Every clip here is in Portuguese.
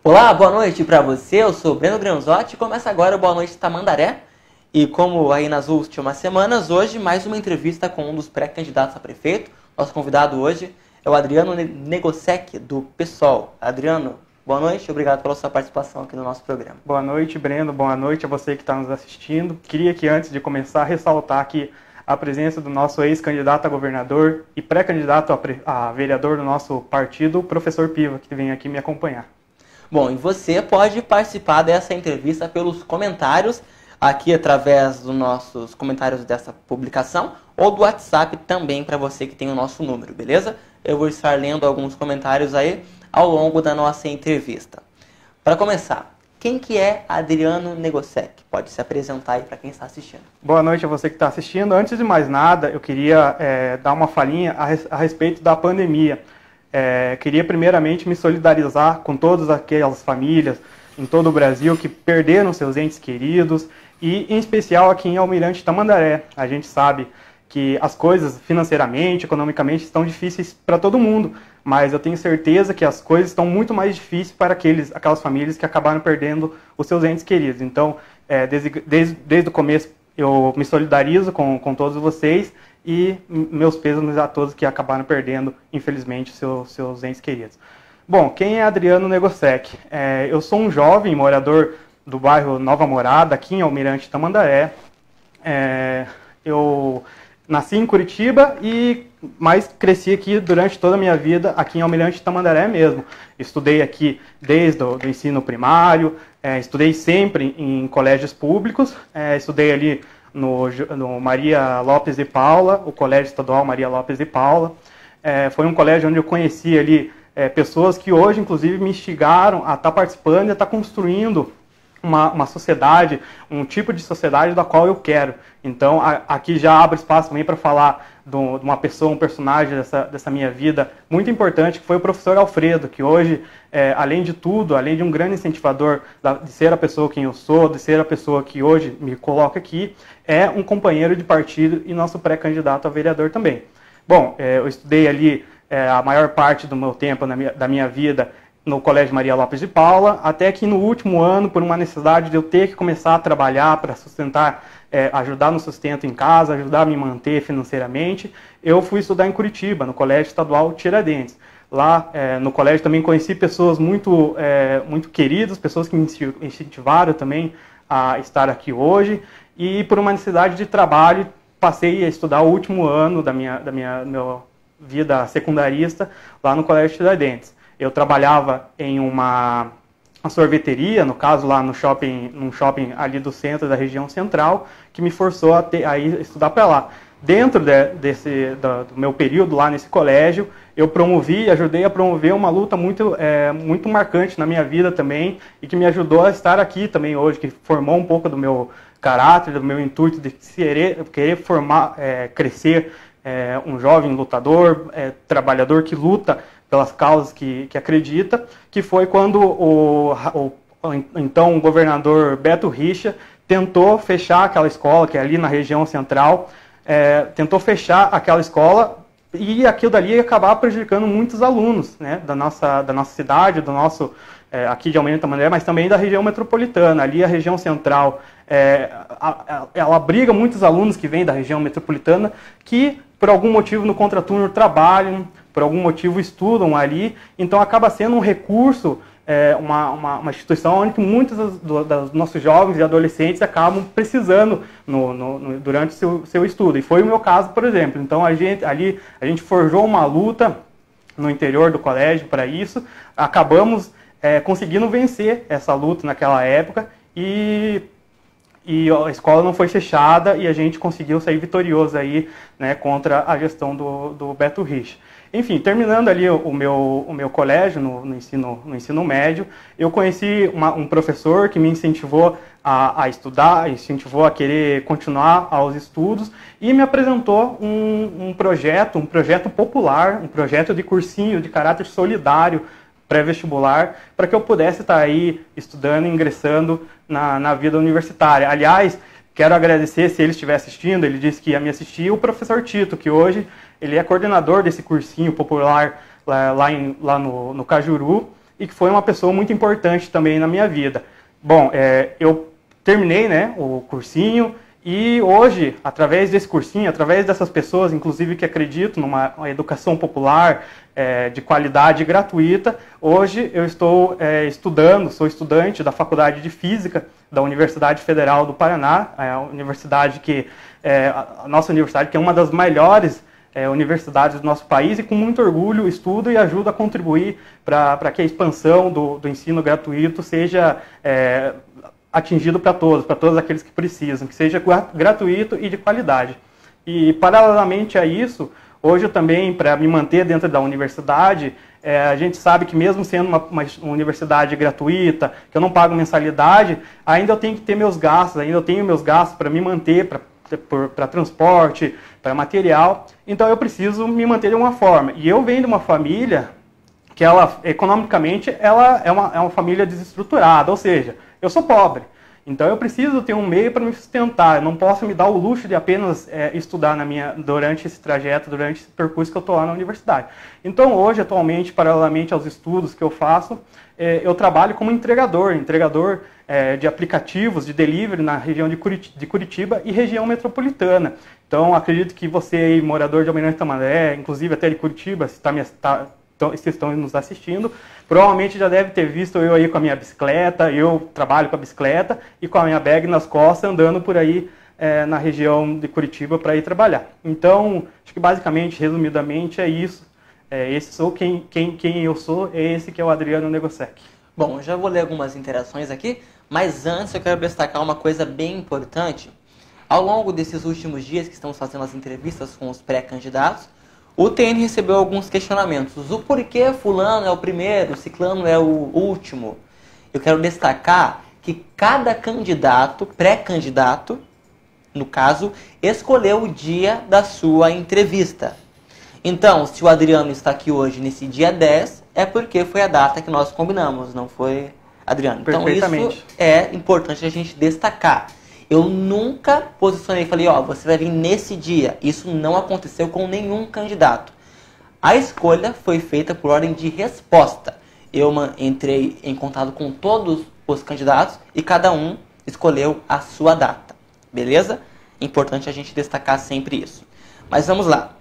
Olá, boa noite para você, eu sou Breno Granzotti e começa agora o Boa Noite Tamandaré. E como aí nas últimas semanas, hoje mais uma entrevista com um dos pré-candidatos a prefeito. Nosso convidado hoje é o Adriano Negosec, do PSOL. Adriano, boa noite, obrigado pela sua participação aqui no nosso programa. Boa noite, Breno, boa noite a você que está nos assistindo. Queria que antes de começar ressaltar aqui a presença do nosso ex-candidato a governador e pré-candidato a vereador do nosso partido, o professor Piva, que vem aqui me acompanhar. Bom, e você pode participar dessa entrevista pelos comentários, aqui através dos nossos comentários dessa publicação, ou do WhatsApp também para você que tem o nosso número, beleza? Eu vou estar lendo alguns comentários aí ao longo da nossa entrevista. Para começar, quem que é Adriano Negosec? Pode se apresentar aí para quem está assistindo. Boa noite a você que está assistindo. Antes de mais nada, eu queria dar uma falinha a respeito da pandemia. Queria primeiramente me solidarizar com todas aquelas famílias em todo o Brasil que perderam seus entes queridos e em especial aqui em Almirante Tamandaré. A gente sabe que as coisas financeiramente, economicamente estão difíceis para todo mundo, mas eu tenho certeza que as coisas estão muito mais difíceis para aquelas famílias que acabaram perdendo os seus entes queridos. Então, desde o começo eu me solidarizo com todos vocês e meus pêsames a todos que acabaram perdendo, infelizmente, seus entes queridos. Bom, quem é Adriano Negosec? Eu sou um jovem morador do bairro Nova Morada, aqui em Almirante Tamandaré. Eu nasci em Curitiba, mas cresci aqui durante toda a minha vida, aqui em Almirante Tamandaré mesmo. Estudei aqui desde o ensino primário, estudei sempre em colégios públicos, estudei ali no Maria Lopes de Paula, o Colégio Estadual Maria Lopes de Paula. Foi um colégio onde eu conheci ali pessoas que hoje, inclusive, me instigaram a estar participando e a estar construindo uma sociedade, um tipo de sociedade da qual eu quero. Então, aqui já abro espaço também para falar de uma pessoa, um personagem dessa minha vida muito importante, que foi o professor Alfredo, que hoje, além de tudo, além de um grande incentivador de ser a pessoa quem eu sou, de ser a pessoa que hoje me coloca aqui, é um companheiro de partido e nosso pré-candidato a vereador também. Bom, eu estudei ali a maior parte do meu tempo, da minha vida, no Colégio Maria Lopes de Paula, até que no último ano, por uma necessidade de eu ter que começar a trabalhar para sustentar, ajudar no sustento em casa, ajudar a me manter financeiramente, eu fui estudar em Curitiba, no Colégio Estadual Tiradentes. Lá no colégio também conheci pessoas muito queridas, pessoas que me incentivaram também a estar aqui hoje, e por uma necessidade de trabalho, passei a estudar o último ano da minha vida secundarista lá no Colégio Tiradentes. Eu trabalhava em uma sorveteria, no caso lá num shopping ali do centro da região central, que me forçou a ir estudar para lá. Dentro do meu período lá nesse colégio, eu ajudei a promover uma luta muito marcante na minha vida também, e que me ajudou a estar aqui também hoje, que formou um pouco do meu caráter, do meu intuito de querer crescer um jovem lutador, trabalhador que luta pelas causas que acredita, que foi quando então o governador Beto Richa tentou fechar aquela escola, que é ali na região central, tentou fechar aquela escola, e aquilo dali ia acabar prejudicando muitos alunos, né, da nossa cidade, do nosso aqui de Almirante Tamandaré, mas também da região metropolitana. Ali a região central, ela abriga muitos alunos que vêm da região metropolitana, que por algum motivo no contraturno trabalham, por algum motivo estudam ali, então acaba sendo um recurso, uma instituição onde muitos dos nossos jovens e adolescentes acabam precisando durante o seu estudo. E foi o meu caso, por exemplo. Então a gente forjou uma luta no interior do colégio para isso, acabamos conseguindo vencer essa luta naquela época, e a escola não foi fechada, e a gente conseguiu sair vitorioso aí, né, contra a gestão do Beto Richa. Enfim, terminando ali o meu colégio no ensino médio, eu conheci um professor que me incentivou a estudar, incentivou a querer continuar aos estudos, e me apresentou um projeto popular, um projeto de cursinho de caráter solidário, pré-vestibular, para que eu pudesse estar aí estudando, ingressando na vida universitária. Aliás, quero agradecer, se ele estiver assistindo, ele disse que ia me assistir, o professor Tito, que hoje ele é coordenador desse cursinho popular lá no Cajuru, e que foi uma pessoa muito importante também na minha vida. Bom, eu terminei, né, o cursinho, e hoje, através desse cursinho, através dessas pessoas, inclusive que acreditam numa educação popular de qualidade gratuita, hoje eu estou sou estudante da Faculdade de Física da Universidade Federal do Paraná, a universidade a nossa universidade, que é uma das melhores universidades do nosso país, e com muito orgulho estudo e ajudo a contribuir para que a expansão do ensino gratuito seja atingido para todos aqueles que precisam, que seja gratuito e de qualidade. E, paralelamente a isso, hoje eu também, para me manter dentro da universidade, a gente sabe que mesmo sendo uma universidade gratuita, que eu não pago mensalidade, ainda eu tenho que ter meus gastos, ainda eu tenho meus gastos para me manter, para transporte, para material, então eu preciso me manter de uma forma. E eu venho de uma família que economicamente, ela é uma família desestruturada, ou seja, eu sou pobre, então eu preciso ter um meio para me sustentar, eu não posso me dar o luxo de apenas estudar durante esse trajeto, durante esse percurso que eu estou lá na universidade. Então hoje, atualmente, paralelamente aos estudos que eu faço, eu trabalho como entregador de aplicativos de delivery na região de Curitiba e região metropolitana. Então acredito que você aí, morador de Almirante Tamandaré, inclusive até de Curitiba, se vocês estão nos assistindo, provavelmente já deve ter visto eu aí com a minha bicicleta. Eu trabalho com a bicicleta e com a minha bag nas costas, andando por aí na região de Curitiba para ir trabalhar. Então, acho que basicamente, resumidamente, é isso. Esse sou quem eu sou, é esse que é o Adriano Negosec. Bom, eu já vou ler algumas interações aqui, mas antes eu quero destacar uma coisa bem importante. Ao longo desses últimos dias que estamos fazendo as entrevistas com os pré-candidatos, o TN recebeu alguns questionamentos. O porquê fulano é o primeiro, ciclano é o último. Eu quero destacar que cada candidato, pré-candidato, no caso, escolheu o dia da sua entrevista. Então, se o Adriano está aqui hoje nesse dia 10, é porque foi a data que nós combinamos, não foi, Adriano? Então isso é importante a gente destacar. Eu nunca posicionei e falei, você vai vir nesse dia. Isso não aconteceu com nenhum candidato. A escolha foi feita por ordem de resposta. Eu entrei em contato com todos os candidatos e cada um escolheu a sua data. Beleza? Importante a gente destacar sempre isso. Mas vamos lá.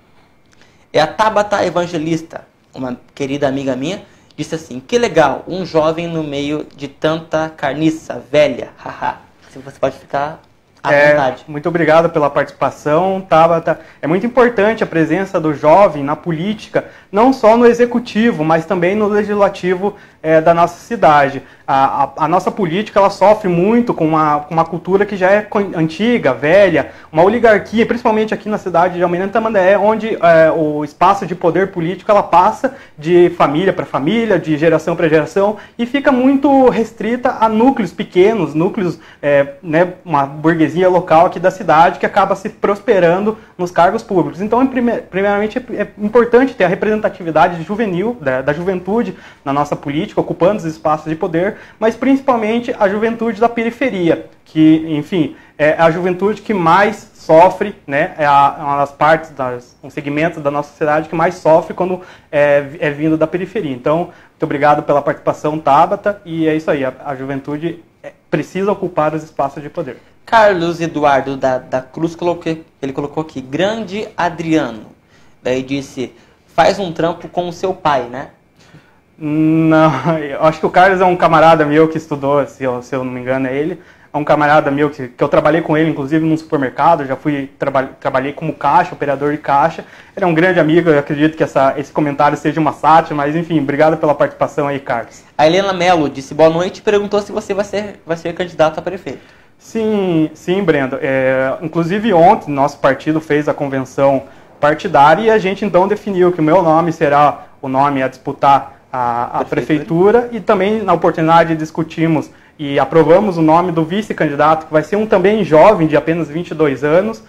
A Tabata Evangelista, uma querida amiga minha, disse assim, que legal, um jovem no meio de tanta carniça velha, haha. Você pode ficar à vontade. Muito obrigado pela participação, Tabata. É muito importante a presença do jovem na política, não só no executivo, mas também no legislativo da nossa cidade. A nossa política ela sofre muito com uma cultura que já é antiga, velha, uma oligarquia, principalmente aqui na cidade de Almirante Tamandaré, onde o espaço de poder político ela passa de família para família, de geração para geração, e fica muito restrita a núcleos pequenos, uma burguesia local aqui da cidade que acaba se prosperando nos cargos públicos. Então, primeiramente, é importante ter a representatividade juvenil, da juventude na nossa política, ocupando os espaços de poder, mas principalmente a juventude da periferia, que, enfim, é a juventude que mais sofre, né? É uma das partes, um segmento da nossa sociedade que mais sofre quando é vindo da periferia. Então, muito obrigado pela participação, Tabata, e é isso aí, a juventude precisa ocupar os espaços de poder. Carlos Eduardo da Cruz colocou aqui, grande Adriano. Daí disse, faz um trampo com o seu pai, né? Não, eu acho que o Carlos é um camarada meu que estudou, se eu não me engano é ele. É um camarada meu que eu trabalhei com ele, inclusive, num supermercado. Já trabalhei como caixa, operador de caixa. Ele é um grande amigo, eu acredito que esse comentário seja uma sátira, mas enfim, obrigado pela participação aí, Carlos. A Helena Mello disse boa noite e perguntou se você vai ser candidato a prefeito. Sim, Brendo. Inclusive ontem, nosso partido fez a convenção partidária e a gente então definiu que o meu nome será o nome a disputar a prefeitura, e também na oportunidade discutimos e aprovamos o nome do vice-candidato, que vai ser um também jovem de apenas 22 anos,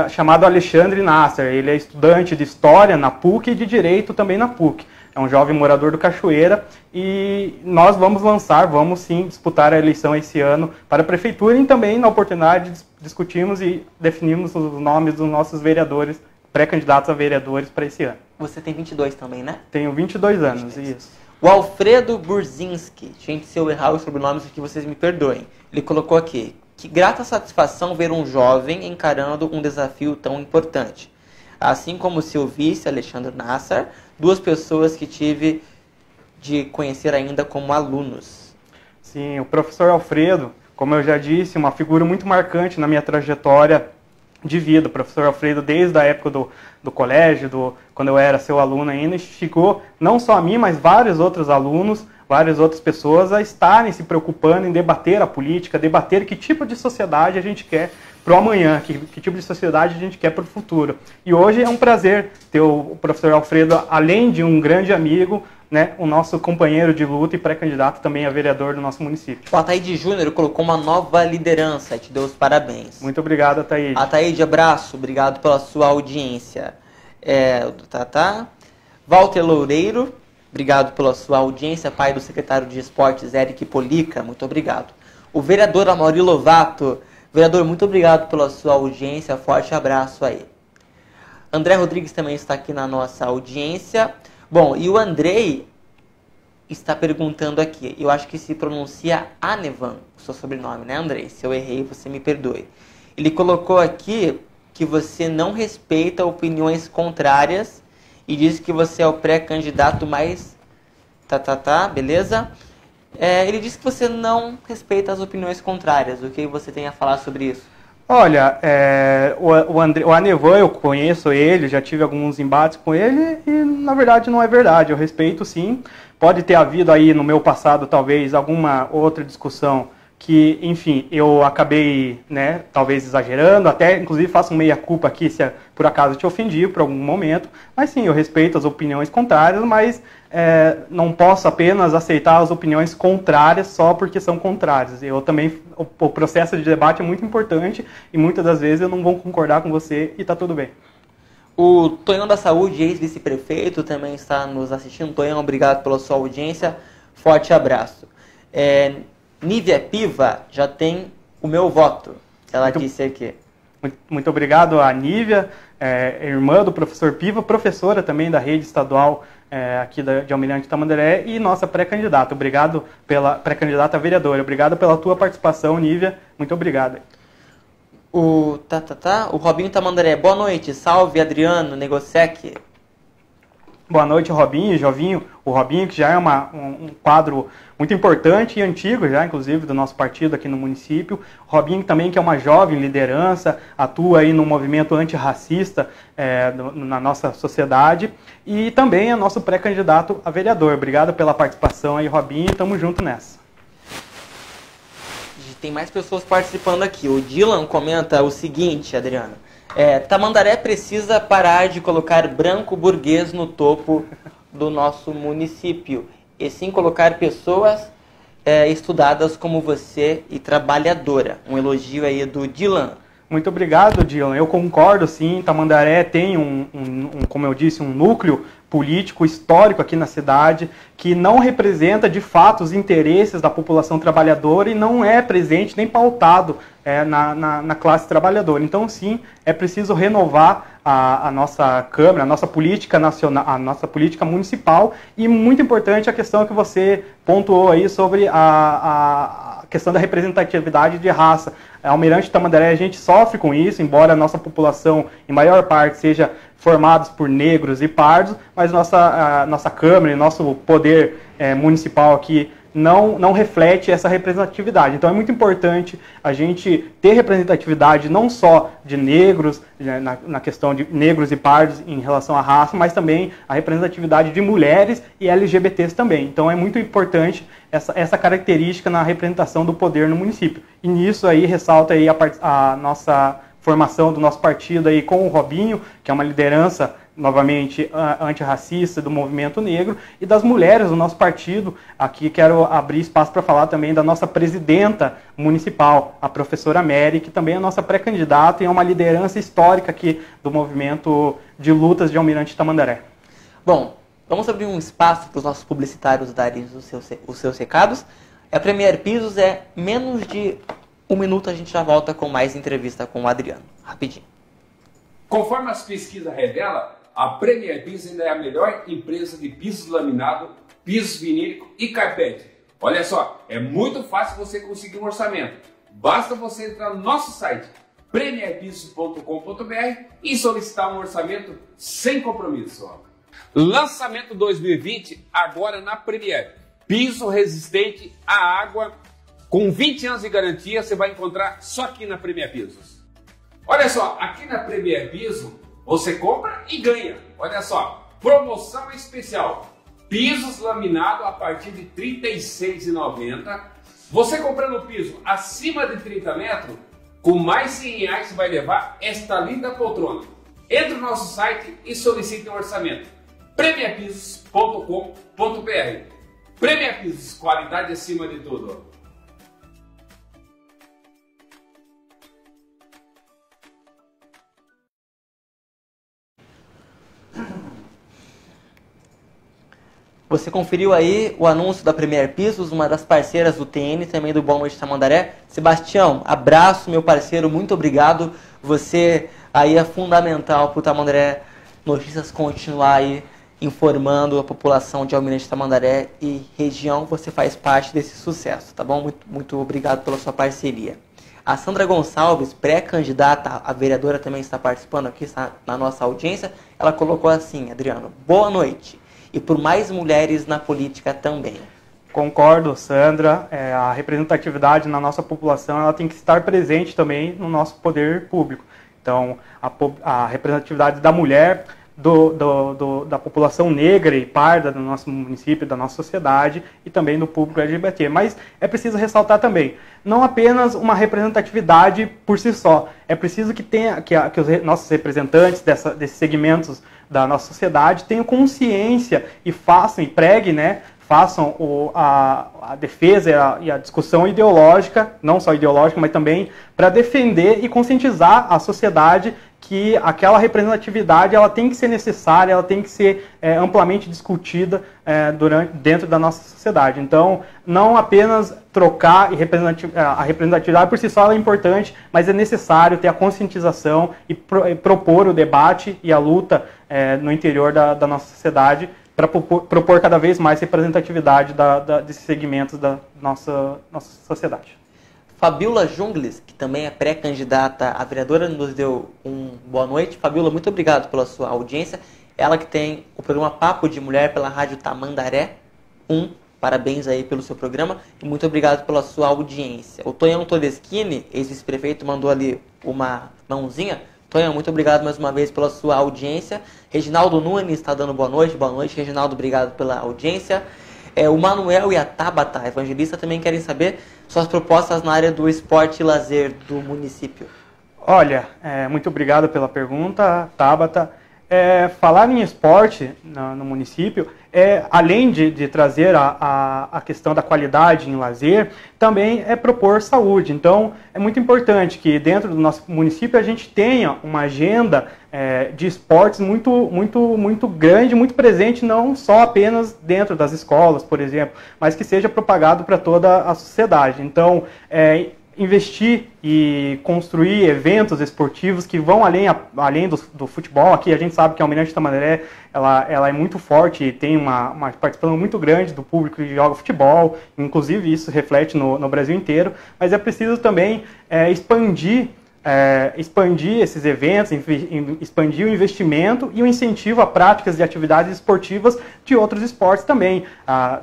chamado Alexandre Nasser. Ele é estudante de História na PUC e de Direito também na PUC. É um jovem morador do Cachoeira e nós vamos sim disputar a eleição esse ano para a prefeitura, e também na oportunidade discutimos e definimos os nomes dos nossos vereadores, pré-candidatos a vereadores para esse ano. Você tem 22 também, né? Tenho 22 anos, 23. Isso. O Alfredo Burzinski, gente, se eu errar os sobrenomes aqui, vocês me perdoem. Ele colocou aqui: que grata satisfação ver um jovem encarando um desafio tão importante. Assim como o seu vice, Alexandre Nassar, duas pessoas que tive de conhecer ainda como alunos. Sim, o professor Alfredo, como eu já disse, uma figura muito marcante na minha trajetória de vida. O professor Alfredo, desde a época do colégio, quando eu era seu aluno ainda, instigou não só a mim, mas vários outros alunos, várias outras pessoas a estarem se preocupando em debater a política, debater que tipo de sociedade a gente quer para o amanhã, que tipo de sociedade a gente quer para o futuro. E hoje é um prazer ter o professor Alfredo, além de um grande amigo, né, o nosso companheiro de luta e pré-candidato também a vereador do nosso município. O Ataíde Júnior colocou uma nova liderança, te deu os parabéns. Muito obrigado, Ataíde. Ataíde, abraço, obrigado pela sua audiência. Walter Loureiro, obrigado pela sua audiência, pai do secretário de Esportes, Eric Polica, muito obrigado. O vereador Amaury Lovato, vereador, muito obrigado pela sua audiência, forte abraço aí. André Rodrigues também está aqui na nossa audiência. Bom, e o Andrei está perguntando aqui, eu acho que se pronuncia Anevan, o seu sobrenome, né, Andrei? Se eu errei, você me perdoe. Ele colocou aqui que você não respeita opiniões contrárias e diz que você é o pré-candidato mais... beleza? Ele disse que você não respeita as opiniões contrárias. O que você tem a falar sobre isso? Olha, o Anevan, eu conheço ele, já tive alguns embates com ele e, na verdade, não é verdade. Eu respeito, sim. Pode ter havido aí no meu passado, talvez, alguma outra discussão que, enfim, eu acabei, né, talvez exagerando, até, inclusive, faço um meia-culpa aqui se por acaso te ofendi por algum momento. Mas, sim, eu respeito as opiniões contrárias, mas não posso apenas aceitar as opiniões contrárias só porque são contrárias. Eu também, o processo de debate é muito importante e muitas das vezes eu não vou concordar com você e tá tudo bem. O Tonhão da Saúde, ex-vice-prefeito, também está nos assistindo. Tonhão, obrigado pela sua audiência. Forte abraço. Nívia Piva já tem o meu voto. Ela disse aqui. Muito obrigado a Nívia, irmã do professor Piva, professora também da rede estadual aqui de Almirante Tamandaré e nossa pré-candidata. Obrigado pela pré-candidata a vereadora. Obrigado pela tua participação, Nívia. Muito obrigado. O Robinho Tamandaré. Boa noite. Salve, Adriano Negosec. Boa noite, Robinho, Jovinho. O Robinho, que já é um quadro muito importante e antigo, já, inclusive, do nosso partido aqui no município. O Robinho também, que é uma jovem liderança, atua aí no movimento antirracista na nossa sociedade. E também é nosso pré-candidato a vereador. Obrigado pela participação aí, Robinho. Tamo junto nessa. Tem mais pessoas participando aqui. O Dylan comenta o seguinte, Adriano. Tamandaré precisa parar de colocar branco burguês no topo do nosso município e sim colocar pessoas estudadas como você e trabalhadora. Um elogio aí do Dylan. Muito obrigado, Dylan. Eu concordo, sim. Tamandaré tem como eu disse, um núcleo político histórico aqui na cidade que não representa de fato os interesses da população trabalhadora e não é presente nem pautado na classe trabalhadora. Então, sim, é preciso renovar a nossa Câmara, a nossa política nacional, a nossa política municipal e muito importante a questão que você pontuou aí sobre a questão da representatividade de raça. Almirante Tamandaré, a gente sofre com isso, embora a nossa população, em maior parte, seja formados por negros e pardos, mas nossa Câmara e nosso poder municipal aqui não reflete essa representatividade. Então é muito importante a gente ter representatividade não só de negros, na questão de negros e pardos em relação à raça, mas também a representatividade de mulheres e LGBTs também. Então é muito importante essa característica na representação do poder no município. E nisso aí ressalta aí a nossa formação do nosso partido aí com o Robinho, que é uma liderança novamente antirracista do movimento negro, e das mulheres do nosso partido. Aqui quero abrir espaço para falar também da nossa presidenta municipal, a professora Mary, que também é nossa pré-candidata e é uma liderança histórica aqui do movimento de lutas de Almirante Tamandaré. Bom, vamos abrir um espaço para os nossos publicitários darem os seus recados. A Premier Pisos menos de 1 minuto, a gente já volta com mais entrevista com o Adriano. Rapidinho. Conforme as pesquisas revelam, a Premier Pisos ainda é a melhor empresa de pisos laminados pisos vinílico e carpete. Olha só, é muito fácil você conseguir um orçamento. Basta você entrar no nosso site premierpisos.com.br e solicitar um orçamento sem compromisso. Lançamento 2020 agora na Premier. Piso resistente à água com 20 anos de garantia, você vai encontrar só aqui na Premier Pisos. Olha só, aqui na Premier Piso você compra e ganha. Olha só, promoção especial. Pisos laminado a partir de R$ 36,90. Você comprando piso acima de 30 metros, com mais R$100 você vai levar esta linda poltrona. Entre no nosso site e solicite um orçamento. premierpisos.com.br. Premier Pisos, qualidade acima de tudo. Você conferiu aí o anúncio da Premier Pisos, uma das parceiras do TN, também do Boa Noite Tamandaré. Sebastião, abraço, meu parceiro, muito obrigado. Você aí é fundamental para o Tamandaré Notícias continuar aí informando a população de Almirante Tamandaré e região. Você faz parte desse sucesso, tá bom? Muito obrigado pela sua parceria. A Sandra Gonçalves, pré-candidata a vereadora, também está participando aqui, está na nossa audiência. Ela colocou assim, Adriano, boa noite. E por mais mulheres na política também. Concordo, Sandra. A representatividade na nossa população ela tem que estar presente também no nosso poder público. Então, a representatividade da mulher, da população negra e parda do nosso município, da nossa sociedade e também do público LGBT. Mas é preciso ressaltar também, não apenas uma representatividade por si só. É preciso que os nossos representantes desses segmentos da nossa sociedade tenham consciência e preguem, né, façam a defesa e a discussão ideológica, não só ideológica, mas também para defender e conscientizar a sociedade que aquela representatividade ela tem que ser necessária, ela tem que ser amplamente discutida dentro da nossa sociedade. Então, não apenas trocar a representatividade por si só ela é importante, mas é necessário ter a conscientização e propor o debate e a luta no interior da nossa sociedade para propor cada vez mais representatividade desses segmentos da nossa sociedade. Fabiola Jungles, que também é pré-candidata a vereadora, nos deu boa noite. Fabiola, muito obrigado pela sua audiência. Ela que tem o programa Papo de Mulher pela Rádio Tamandaré 1. Parabéns aí pelo seu programa e muito obrigado pela sua audiência. O Tonhão Todeschini, ex-vice-prefeito, mandou ali uma mãozinha. Tonhão, muito obrigado mais uma vez pela sua audiência. Reginaldo Nunes está dando boa noite. Boa noite, Reginaldo, obrigado pela audiência. O Manuel e a Tabata, evangelista, também querem saber suas propostas na área do esporte e lazer do município. Olha, muito obrigado pela pergunta, Tabata. Falar em esporte no município, além de trazer a questão da qualidade em lazer, também é propor saúde. Então, é muito importante que dentro do nosso município a gente tenha uma agenda de esportes muito grande, muito presente, não só apenas dentro das escolas, por exemplo, mas que seja propagado para toda a sociedade. Então, investir e construir eventos esportivos que vão além do futebol. Aqui a gente sabe que a Almirante Tamandaré ela é muito forte e tem uma participação muito grande do público que joga futebol, inclusive isso reflete no Brasil inteiro, mas é preciso também expandir esses eventos, expandir o investimento e o incentivo a práticas de atividades esportivas de outros esportes também.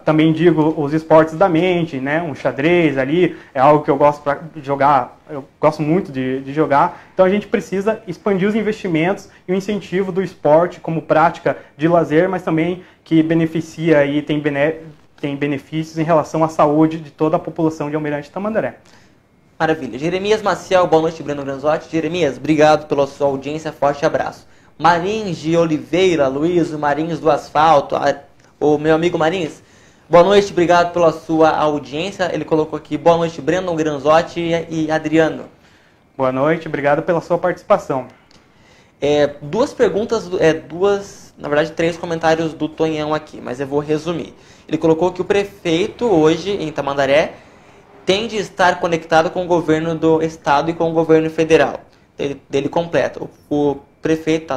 Também digo os esportes da mente, né? Um xadrez ali, é algo que eu gosto de jogar, eu gosto muito de jogar. Então a gente precisa expandir os investimentos e o incentivo do esporte como prática de lazer, mas também que beneficia e tem benefícios em relação à saúde de toda a população de Almirante Tamandaré. Maravilha. Jeremias Maciel, boa noite, Breno Granzotti. Jeremias, obrigado pela sua audiência, forte abraço. Marins de Oliveira, Luiz, o Marins do Asfalto, o meu amigo Marins, boa noite, obrigado pela sua audiência. Ele colocou aqui, boa noite, Breno Granzotti e Adriano. Boa noite, obrigado pela sua participação. Duas perguntas, na verdade, 3 comentários do Tonhão aqui, mas eu vou resumir. Ele colocou que o prefeito hoje em Tamandaré tem de estar conectado com o governo do estado e com o governo federal. Dele completa. O prefeito,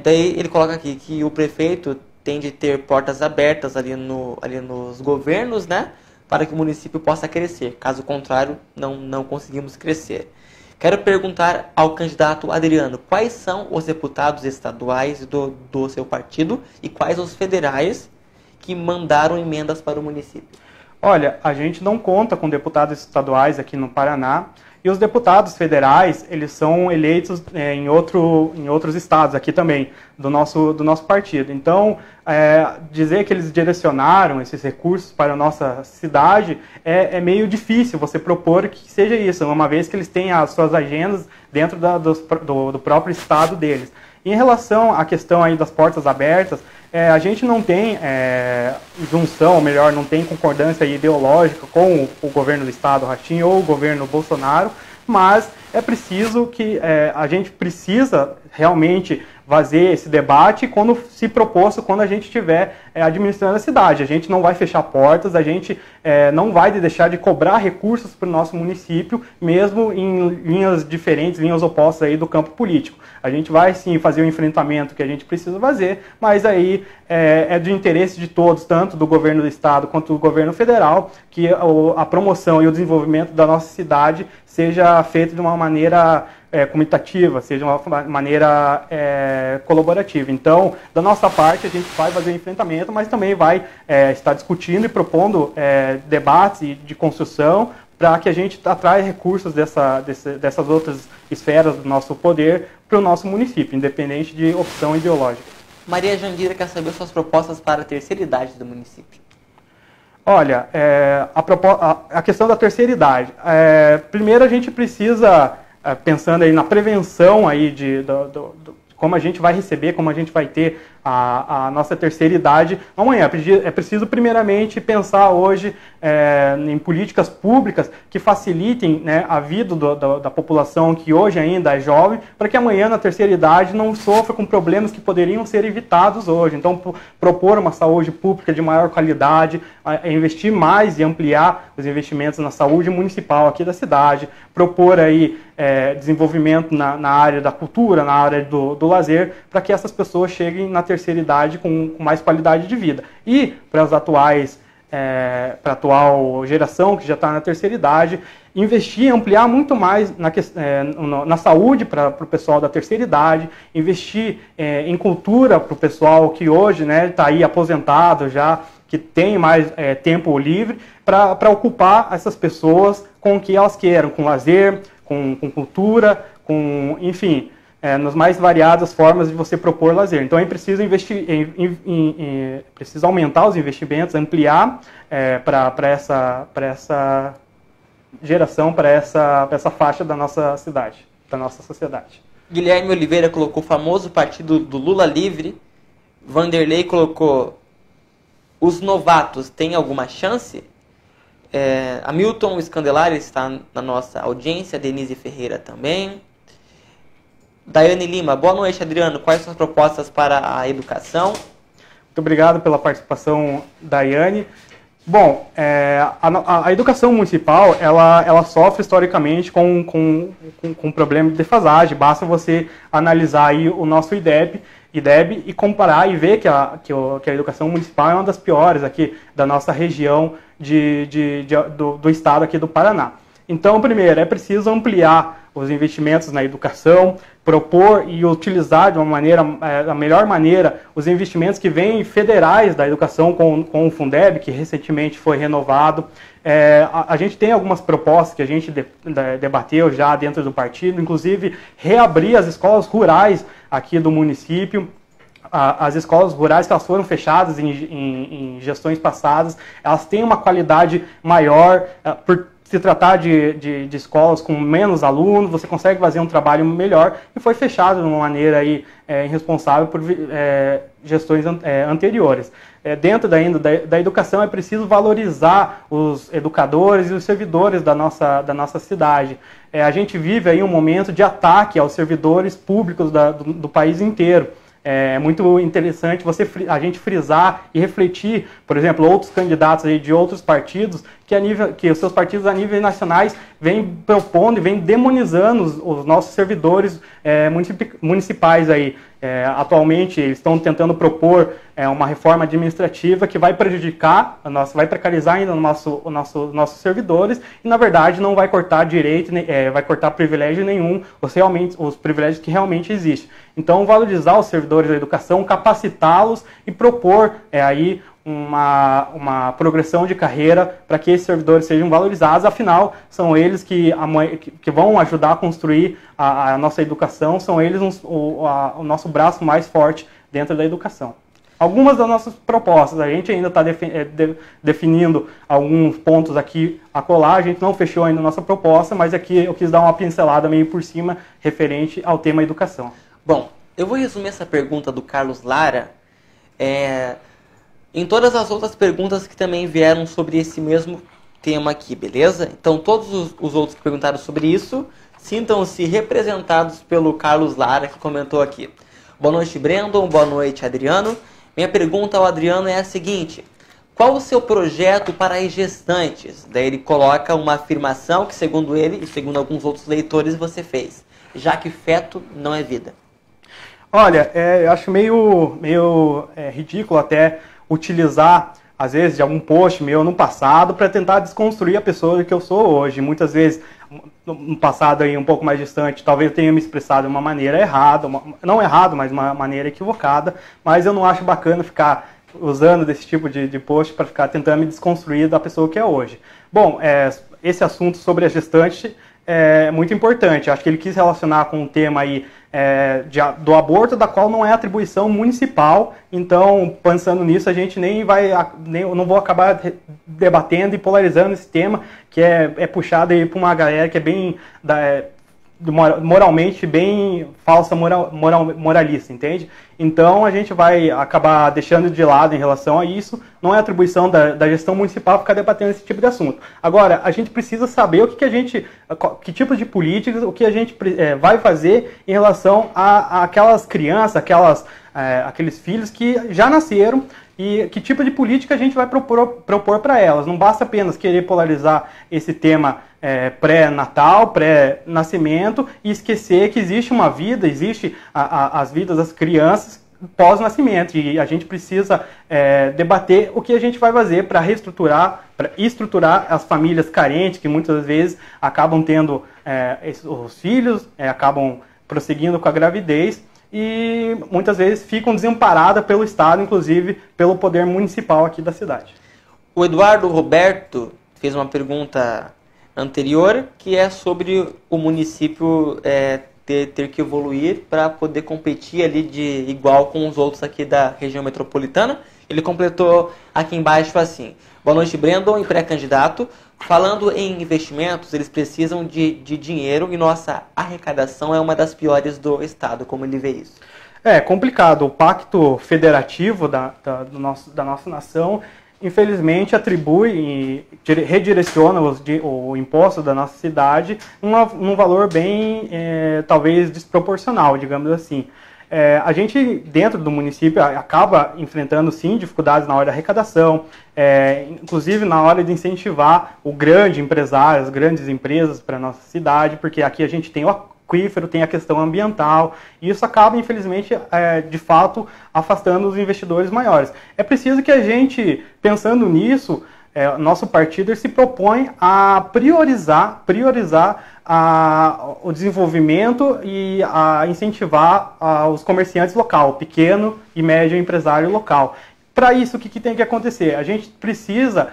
daí ele coloca aqui que o prefeito tem de ter portas abertas ali nos governos, né? Para que o município possa crescer. Caso contrário, não conseguimos crescer. Quero perguntar ao candidato Adriano, quais são os deputados estaduais do seu partido e quais os federais que mandaram emendas para o município? Olha, a gente não conta com deputados estaduais aqui no Paraná, e os deputados federais, eles são eleitos em outros estados aqui também, do nosso partido. Então, dizer que eles direcionaram esses recursos para a nossa cidade é meio difícil você propor que seja isso, uma vez que eles têm as suas agendas dentro do próprio estado deles. Em relação à questão aí das portas abertas, a gente não tem junção, ou melhor, não tem concordância ideológica com o governo do estado, Ratinho, ou o governo Bolsonaro, mas é preciso que a gente precisa realmente fazer esse debate quando se proposto, quando a gente estiver administrando a cidade. A gente não vai fechar portas, a gente não vai deixar de cobrar recursos para o nosso município, mesmo em linhas diferentes, linhas opostas aí do campo político. A gente vai sim fazer o enfrentamento que a gente precisa fazer, mas aí é de interesse de todos, tanto do governo do estado quanto do governo federal, que a promoção e o desenvolvimento da nossa cidade seja feito de uma maneira comunicativa, seja uma maneira colaborativa. Então, da nossa parte, a gente vai fazer o enfrentamento, mas também vai estar discutindo e propondo debates de construção para que a gente atraia recursos dessas outras esferas do nosso poder para o nosso município, independente de opção ideológica. Maria Jandira quer saber suas propostas para a terceira idade do município. Olha, a questão da terceira idade. Primeiro a gente precisa, pensando aí na prevenção aí de como a gente vai receber, como a gente vai ter a nossa terceira idade amanhã. É preciso primeiramente pensar hoje em políticas públicas que facilitem, né, a vida da população que hoje ainda é jovem, para que amanhã na terceira idade não sofra com problemas que poderiam ser evitados hoje. Então, propor uma saúde pública de maior qualidade, investir mais e ampliar os investimentos na saúde municipal aqui da cidade, propor aí desenvolvimento na área da cultura, na área do lazer, para que essas pessoas cheguem na terceira idade com mais qualidade de vida. E para as atuais, para a atual geração que já está na terceira idade, investir, ampliar muito mais na saúde para o pessoal da terceira idade, investir em cultura para o pessoal que hoje está aí aposentado já, que tem mais tempo livre, para ocupar essas pessoas com o que elas queiram, com lazer, com cultura, enfim, nas mais variadas formas de você propor lazer. Então é preciso investir, precisa aumentar os investimentos, ampliar para essa geração, para essa faixa da nossa cidade, da nossa sociedade. Guilherme Oliveira colocou o famoso partido do Lula livre. Vanderlei colocou: os novatos têm alguma chance? Hamilton Scandelari está na nossa audiência, Denise Ferreira também. Daiane Lima: boa noite, Adriano. Quais são as propostas para a educação? Muito obrigado pela participação, Daiane. Bom, a educação municipal, ela sofre historicamente com um problema de defasagem. Basta você analisar aí o nosso IDEB e comparar e ver que a educação municipal é uma das piores aqui da nossa região do estado aqui do Paraná. Então, primeiro, é preciso ampliar os investimentos na educação, propor e utilizar de uma maneira, da melhor maneira, os investimentos que vêm federais da educação com o Fundeb, que recentemente foi renovado. A gente tem algumas propostas que a gente debateu já dentro do partido, inclusive reabrir as escolas rurais aqui do município. As escolas rurais que elas foram fechadas em gestões passadas, elas têm uma qualidade maior, por se tratar de escolas com menos alunos, você consegue fazer um trabalho melhor, e foi fechado de uma maneira aí, irresponsável por gestões anteriores. Dentro ainda da educação, é preciso valorizar os educadores e os servidores da nossa cidade. A gente vive aí um momento de ataque aos servidores públicos do país inteiro. É muito interessante a gente frisar e refletir, por exemplo, outros candidatos aí de outros partidos que os seus partidos a níveis nacionais vem propondo e vem demonizando os nossos servidores municipais aí. Atualmente eles estão tentando propor uma reforma administrativa que vai prejudicar, vai precarizar ainda nossos servidores e, na verdade, não vai cortar direito, vai cortar privilégio nenhum, os privilégios que realmente existem. Então, valorizar os servidores da educação, capacitá-los e propor aí uma progressão de carreira para que esses servidores sejam valorizados, afinal, são eles que vão ajudar a construir a nossa educação, são eles o nosso braço mais forte dentro da educação. Algumas das nossas propostas, a gente ainda está definindo alguns pontos aqui a colar, a gente não fechou ainda a nossa proposta, mas aqui eu quis dar uma pincelada meio por cima referente ao tema educação. Bom, eu vou resumir essa pergunta do Carlos Lara em todas as outras perguntas que também vieram sobre esse mesmo tema aqui, beleza? Então, todos os outros que perguntaram sobre isso, sintam-se representados pelo Carlos Lara, que comentou aqui. Boa noite, Brandon. Boa noite, Adriano. Minha pergunta ao Adriano é a seguinte: qual o seu projeto para as gestantes? Daí ele coloca uma afirmação que, segundo ele e segundo alguns outros leitores, você fez, já que feto não é vida. Olha, eu acho meio ridículo até utilizar, às vezes, de algum post meu no passado para tentar desconstruir a pessoa que eu sou hoje. Muitas vezes, no passado aí um pouco mais distante, talvez eu tenha me expressado de uma maneira errada, não errada, mas uma maneira equivocada, mas eu não acho bacana ficar usando desse tipo de post para ficar tentando me desconstruir da pessoa que é hoje. Bom, esse assunto sobre a gestante é muito importante. Acho que ele quis relacionar com um tema aí do aborto, da qual não é atribuição municipal. Então, pensando nisso, a gente eu não vou acabar debatendo e polarizando esse tema, que é puxado aí para uma galera que é bem moralmente bem falsa, moralista, entende? Então a gente vai acabar deixando de lado em relação a isso. Não é atribuição da gestão municipal ficar debatendo esse tipo de assunto. Agora, a gente precisa saber que tipo de políticas, o que a gente vai fazer em relação a aquelas crianças, aqueles filhos que já nasceram, e que tipo de política a gente vai propor para elas. Não basta apenas querer polarizar esse tema pré-natal, pré-nascimento, e esquecer que existe uma vida, existe as vidas das crianças pós-nascimento, e a gente precisa debater o que a gente vai fazer para estruturar as famílias carentes, que muitas vezes acabam tendo os filhos, acabam prosseguindo com a gravidez, e muitas vezes ficam desamparadas pelo Estado, inclusive pelo poder municipal aqui da cidade. O Eduardo Roberto fez uma pergunta anterior, que é sobre o município ter que evoluir para poder competir ali de igual com os outros aqui da região metropolitana. Ele completou aqui embaixo assim: boa noite, Brandon e pré-candidato. Falando em investimentos, eles precisam de dinheiro e nossa arrecadação é uma das piores do Estado. Como ele vê isso? É complicado. O pacto federativo da nossa nação, infelizmente, atribui e redireciona o imposto da nossa cidade num valor bem, talvez, desproporcional, digamos assim. A gente, dentro do município, acaba enfrentando, sim, dificuldades na hora da arrecadação, inclusive na hora de incentivar o grande empresário, as grandes empresas para a nossa cidade, porque aqui a gente tem o aquífero, tem a questão ambiental, e isso acaba, infelizmente, de fato, afastando os investidores maiores. É preciso que a gente, pensando nisso, nosso partido se propõe a priorizar o desenvolvimento e a incentivar os comerciantes local, o pequeno e médio empresário local. Para isso, o que tem que acontecer? A gente precisa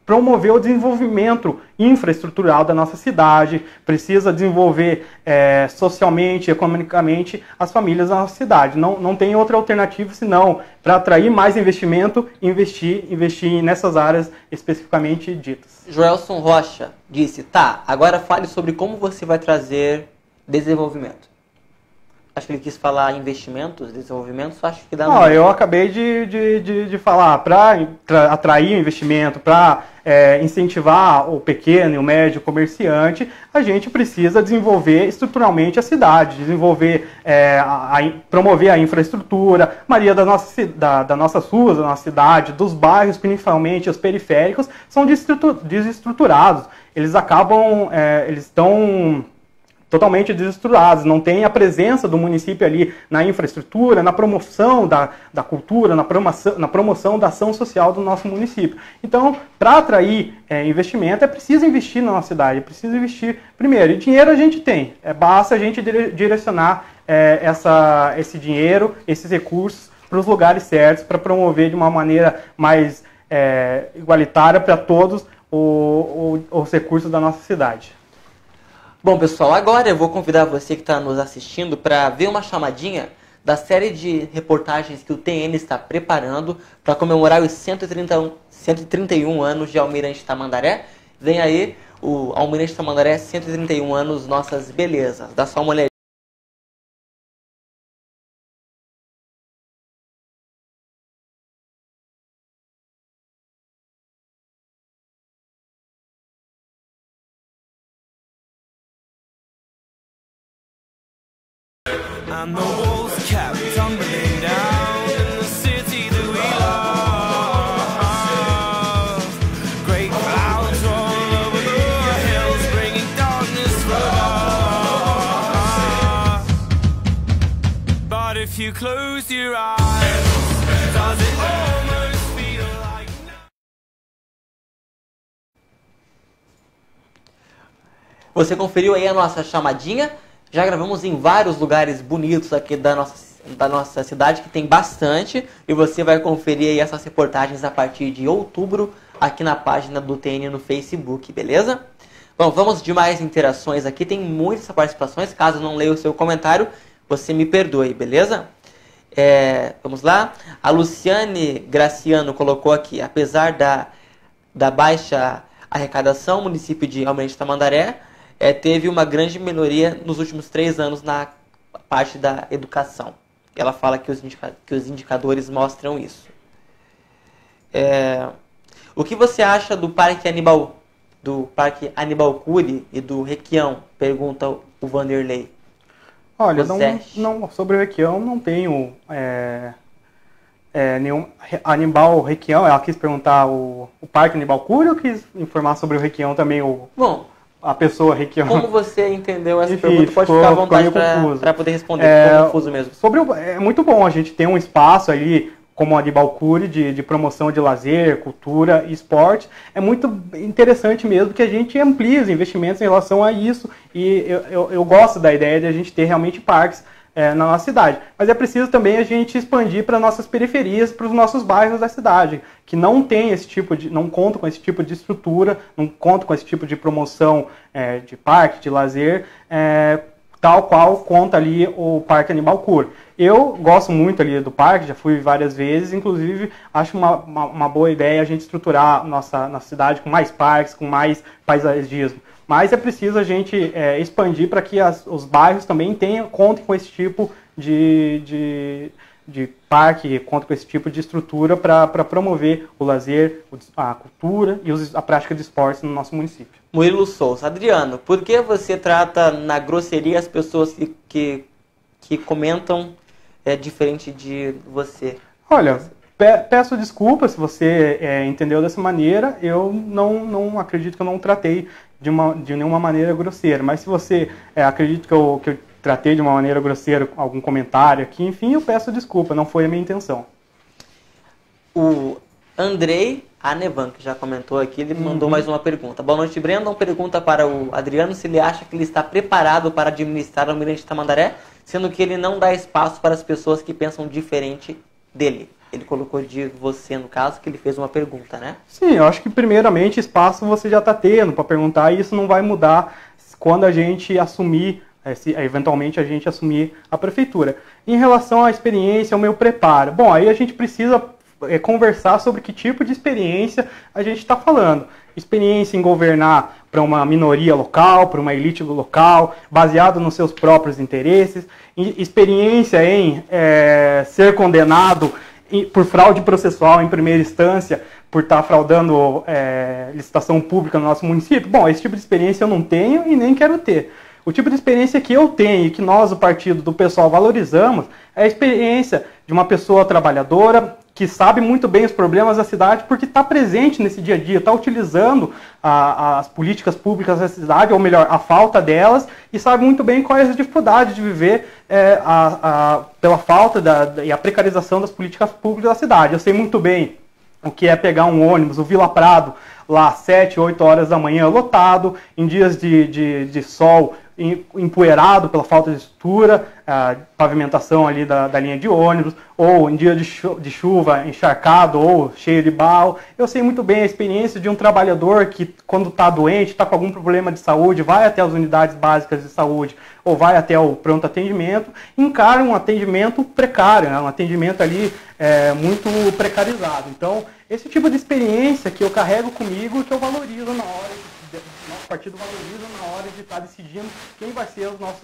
promover o desenvolvimento infraestrutural da nossa cidade, precisa desenvolver socialmente, economicamente as famílias da nossa cidade. Não tem outra alternativa senão, para atrair mais investimento, investir nessas áreas especificamente ditas. Joelson Rocha disse: tá, agora fale sobre como você vai trazer desenvolvimento. Acho que ele quis falar investimentos, desenvolvimento, só acho que dá... Eu acabei de falar, para atrair o investimento, para incentivar o pequeno e o médio comerciante, a gente precisa desenvolver estruturalmente a cidade, promover a infraestrutura. A maioria das nossas ruas, da nossa cidade, dos bairros, principalmente os periféricos, são desestruturados. Eles estão totalmente desestruturados, não tem a presença do município ali na infraestrutura, na promoção da cultura, na promoção da ação social do nosso município. Então, para atrair investimento, é preciso investir na nossa cidade, é preciso investir primeiro. E dinheiro a gente tem, basta a gente direcionar esse dinheiro, esses recursos, para os lugares certos, para promover de uma maneira mais igualitária para todos os recursos da nossa cidade. Bom, pessoal, agora eu vou convidar você que está nos assistindo para ver uma chamadinha da série de reportagens que o TN está preparando para comemorar os 131 anos de Almirante Tamandaré. Vem aí o Almirante Tamandaré, 131 anos, nossas belezas. Dá só uma olhadinha. And the walls kept tumbling down in the city that we love. Great clouds roll over the hills, bringing darkness from above. But if you close your eyes, does it almost feel like... Você conferiu aí a nossa chamadinha? Já gravamos em vários lugares bonitos aqui da nossa cidade, que tem bastante. E você vai conferir aí essas reportagens a partir de outubro aqui na página do TN no Facebook, beleza? Bom, vamos de mais interações aqui. Tem muitas participações. Caso não leia o seu comentário, você me perdoe, beleza? Vamos lá. A Luciane Graciano colocou aqui: apesar da baixa arrecadação, o município de Almirante Tamandaré teve uma grande melhoria nos últimos 3 anos na parte da educação. Ela fala que os indicadores mostram isso. O que você acha do Parque Aníbal Cury e do Requião? Pergunta o Vanderlei. Olha, sobre o Requião não tenho nenhum... Aníbal Requião, ela quis perguntar o Parque Aníbal Cury ou quis informar sobre o Requião também? Bom, a pessoa Requião. Como você entendeu essa pergunta? Pode ficar à vontade para poder responder. Ficou confuso mesmo. É muito bom a gente ter um espaço ali, como o Aníbal Cury, de promoção de lazer, cultura e esporte. É muito interessante mesmo que a gente amplie os investimentos em relação a isso. E eu gosto da ideia de a gente ter realmente parques na nossa cidade. Mas é preciso também a gente expandir para nossas periferias, para os nossos bairros da cidade, que não contam com esse tipo de estrutura, não contam com esse tipo de promoção de parque, de lazer, tal qual conta ali o Parque Aníbal Cury. Eu gosto muito ali do parque, já fui várias vezes, inclusive acho uma boa ideia a gente estruturar nossa cidade com mais parques, com mais paisagismo. Mas é preciso a gente expandir para que os bairros também contem com esse tipo de parque, contem com esse tipo de estrutura para promover o lazer, a cultura e a prática de esportes no nosso município. Murilo Souza. Adriano, por que você trata na grosseria as pessoas que comentam diferente de você? Olha, peço desculpas se você entendeu dessa maneira. Eu não acredito que eu não tratei de nenhuma maneira grosseira, mas se você acredita que eu tratei de uma maneira grosseira algum comentário aqui, enfim, eu peço desculpa, não foi a minha intenção. O Andrei Anevan, que já comentou aqui, ele mandou mais uma pergunta. Boa noite, Brandon. Pergunta para o Adriano se ele acha que ele está preparado para administrar o Almirante Tamandaré, sendo que ele não dá espaço para as pessoas que pensam diferente dele. Ele colocou de você, no caso, que ele fez uma pergunta, né? Sim, eu acho que primeiramente espaço você já está tendo para perguntar, e isso não vai mudar quando a gente assumir, eventualmente a gente assumir a prefeitura. Em relação à experiência, ao meu preparo, bom, aí a gente precisa conversar sobre que tipo de experiência a gente está falando. Experiência em governar para uma minoria local, para uma elite local, baseado nos seus próprios interesses. Experiência em ser condenado por fraude processual em primeira instância por estar fraudando licitação pública no nosso município? Bom, esse tipo de experiência eu não tenho e nem quero ter. O tipo de experiência que eu tenho e que nós, o partido do PSOL, valorizamos é a experiência de uma pessoa trabalhadora que sabe muito bem os problemas da cidade porque está presente nesse dia a dia, está utilizando as políticas públicas da cidade, ou melhor, a falta delas, e sabe muito bem quais as dificuldades de viver pela falta e a precarização das políticas públicas da cidade. Eu sei muito bem o que é pegar um ônibus, o Vila Prado, lá 7, 8 horas da manhã, lotado, em dias de sol, empoeirado pela falta de estrutura, pavimentação ali da linha de ônibus, ou em dia de chuva encharcado ou cheio de barro. Eu sei muito bem a experiência de um trabalhador que, quando está doente, está com algum problema de saúde, vai até as unidades básicas de saúde ou vai até o pronto atendimento, encara um atendimento precário, né? Um atendimento ali muito precarizado. Então, esse tipo de experiência que eu carrego comigo, que eu valorizo na hora nosso partido valoriza na hora de estar decidindo quem vai ser os nossos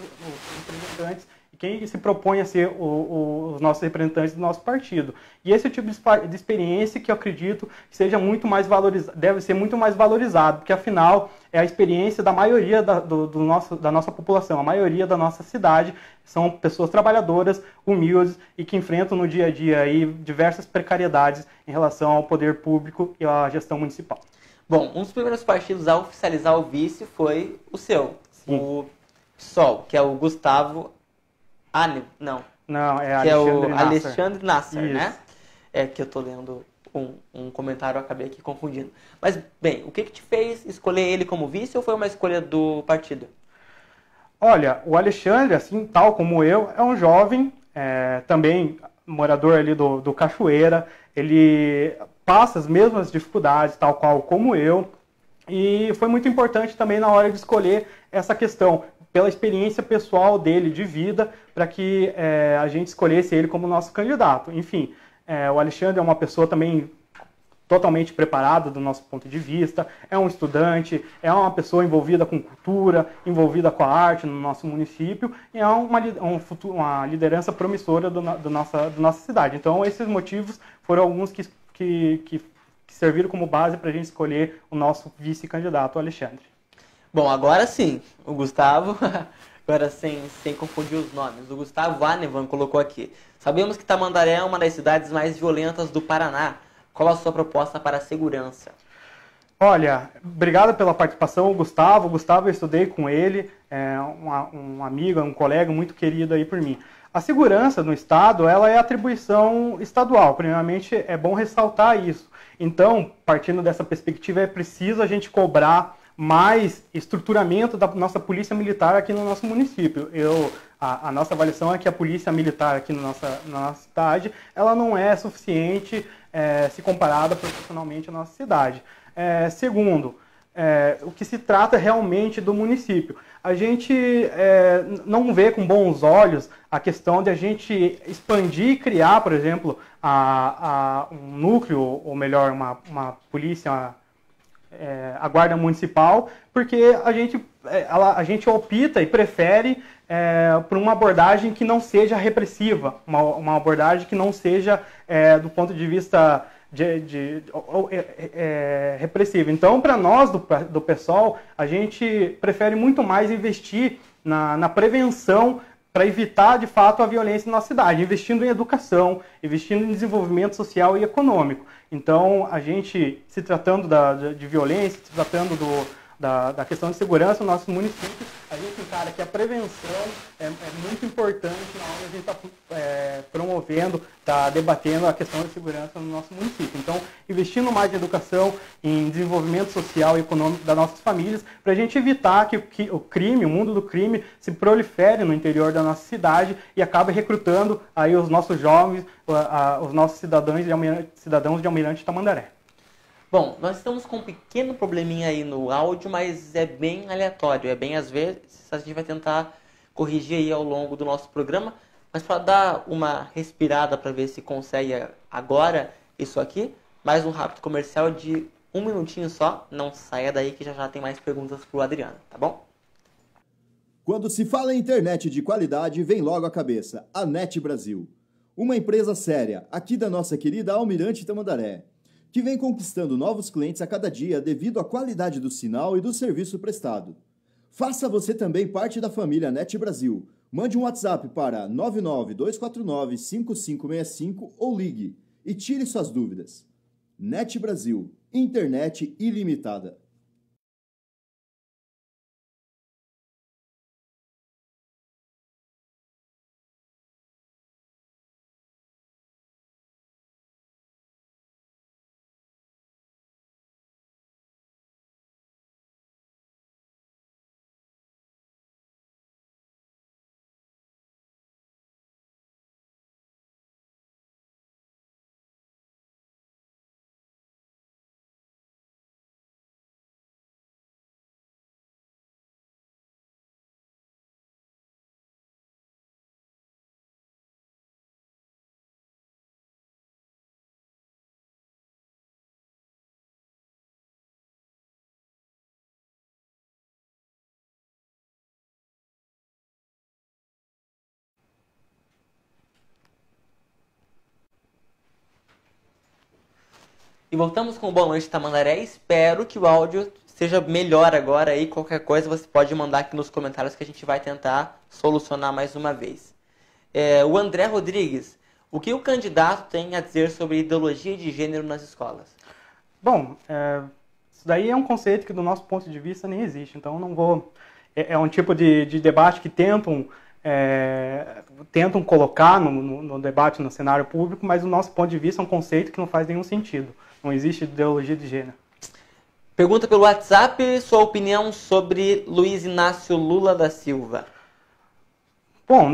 representantes e quem se propõe a ser os nossos representantes do nosso partido. E esse é o tipo de experiência que eu acredito que seja muito mais valorizado, deve ser muito mais valorizado, porque afinal é a experiência da maioria da nossa população, a maioria da nossa cidade são pessoas trabalhadoras, humildes e que enfrentam no dia a dia aí diversas precariedades em relação ao poder público e à gestão municipal. Bom, um dos primeiros partidos a oficializar o vice foi o seu, Sim. o PSOL, que é o Gustavo Não, é que é o Alexandre Nasser. Alexandre Nasser, Isso. né? É que eu tô lendo um comentário, eu acabei aqui confundindo. Mas, bem, o que te fez escolher ele como vice ou foi uma escolha do partido? Olha, o Alexandre, assim, tal como eu, é um jovem, também morador ali do Cachoeira, ele passa as mesmas dificuldades, tal qual como eu, e foi muito importante também na hora de escolher essa questão, pela experiência pessoal dele de vida, para que a gente escolhesse ele como nosso candidato. Enfim, o Alexandre é uma pessoa também totalmente preparada do nosso ponto de vista, é um estudante, é uma pessoa envolvida com cultura, envolvida com a arte no nosso município, e é uma liderança promissora da nossa cidade. Então, esses motivos foram alguns que serviram como base para a gente escolher o nosso vice-candidato, o Alexandre. Bom, agora sim, o Gustavo, agora sem confundir os nomes, o Gustavo Anevan colocou aqui: sabemos que Tamandaré é uma das cidades mais violentas do Paraná. Qual a sua proposta para a segurança? Olha, obrigado pela participação, o Gustavo. O Gustavo, eu estudei com ele, um amigo, um colega muito querido aí por mim. A segurança no Estado, ela é atribuição estadual. Primeiramente, é bom ressaltar isso. Então, partindo dessa perspectiva, é preciso a gente cobrar mais estruturamento da nossa polícia militar aqui no nosso município. A nossa avaliação é que a polícia militar aqui na nossa cidade, ela não é suficiente se comparada proporcionalmente à nossa cidade. Segundo, o que se trata realmente do município. A gente não vê com bons olhos a questão de a gente expandir e criar, por exemplo, um núcleo, ou melhor, uma polícia, a guarda municipal, porque a gente opta e prefere por uma abordagem que não seja repressiva, uma abordagem que não seja do ponto de vista repressivo. Então, para nós do PSOL, a gente prefere muito mais investir na prevenção para evitar, de fato, a violência na cidade, investindo em educação, investindo em desenvolvimento social e econômico. Então, a gente, se tratando de violência, se tratando da questão de segurança no nosso município, a gente encara que a prevenção é muito importante na hora que a gente está promovendo, está debatendo a questão de segurança no nosso município. Então, investindo mais em educação, em desenvolvimento social e econômico das nossas famílias, para a gente evitar que o mundo do crime, se prolifere no interior da nossa cidade e acabe recrutando aí os nossos jovens, os nossos cidadãos de Almirante Tamandaré. Bom, nós estamos com um pequeno probleminha aí no áudio, mas é bem aleatório, é bem às vezes, a gente vai tentar corrigir aí ao longo do nosso programa, mas para dar uma respirada para ver se consegue agora isso aqui, mais um rápido comercial de 1 minutinho só, não saia daí que já tem mais perguntas pro Adriano, tá bom? Quando se fala em internet de qualidade, vem logo à cabeça a NET Brasil. Uma empresa séria, aqui da nossa querida Almirante Tamandaré. que vem conquistando novos clientes a cada dia devido à qualidade do sinal e do serviço prestado. Faça você também parte da família NET Brasil. Mande um WhatsApp para 992495565 ou ligue e tire suas dúvidas. NET Brasil, internet ilimitada. E voltamos com o Boa Noite Tamandaré. Espero que o áudio seja melhor agora aí. Qualquer coisa você pode mandar aqui nos comentários que a gente vai tentar solucionar mais uma vez. O André Rodrigues, o que o candidato tem a dizer sobre ideologia de gênero nas escolas? Bom, isso daí é um conceito que do nosso ponto de vista nem existe, então não vou... É um tipo de debate que tentam colocar no debate, no cenário público, mas do nosso ponto de vista é um conceito que não faz nenhum sentido. Não existe ideologia de gênero. Pergunta pelo WhatsApp, sua opinião sobre Luiz Inácio Lula da Silva. Bom,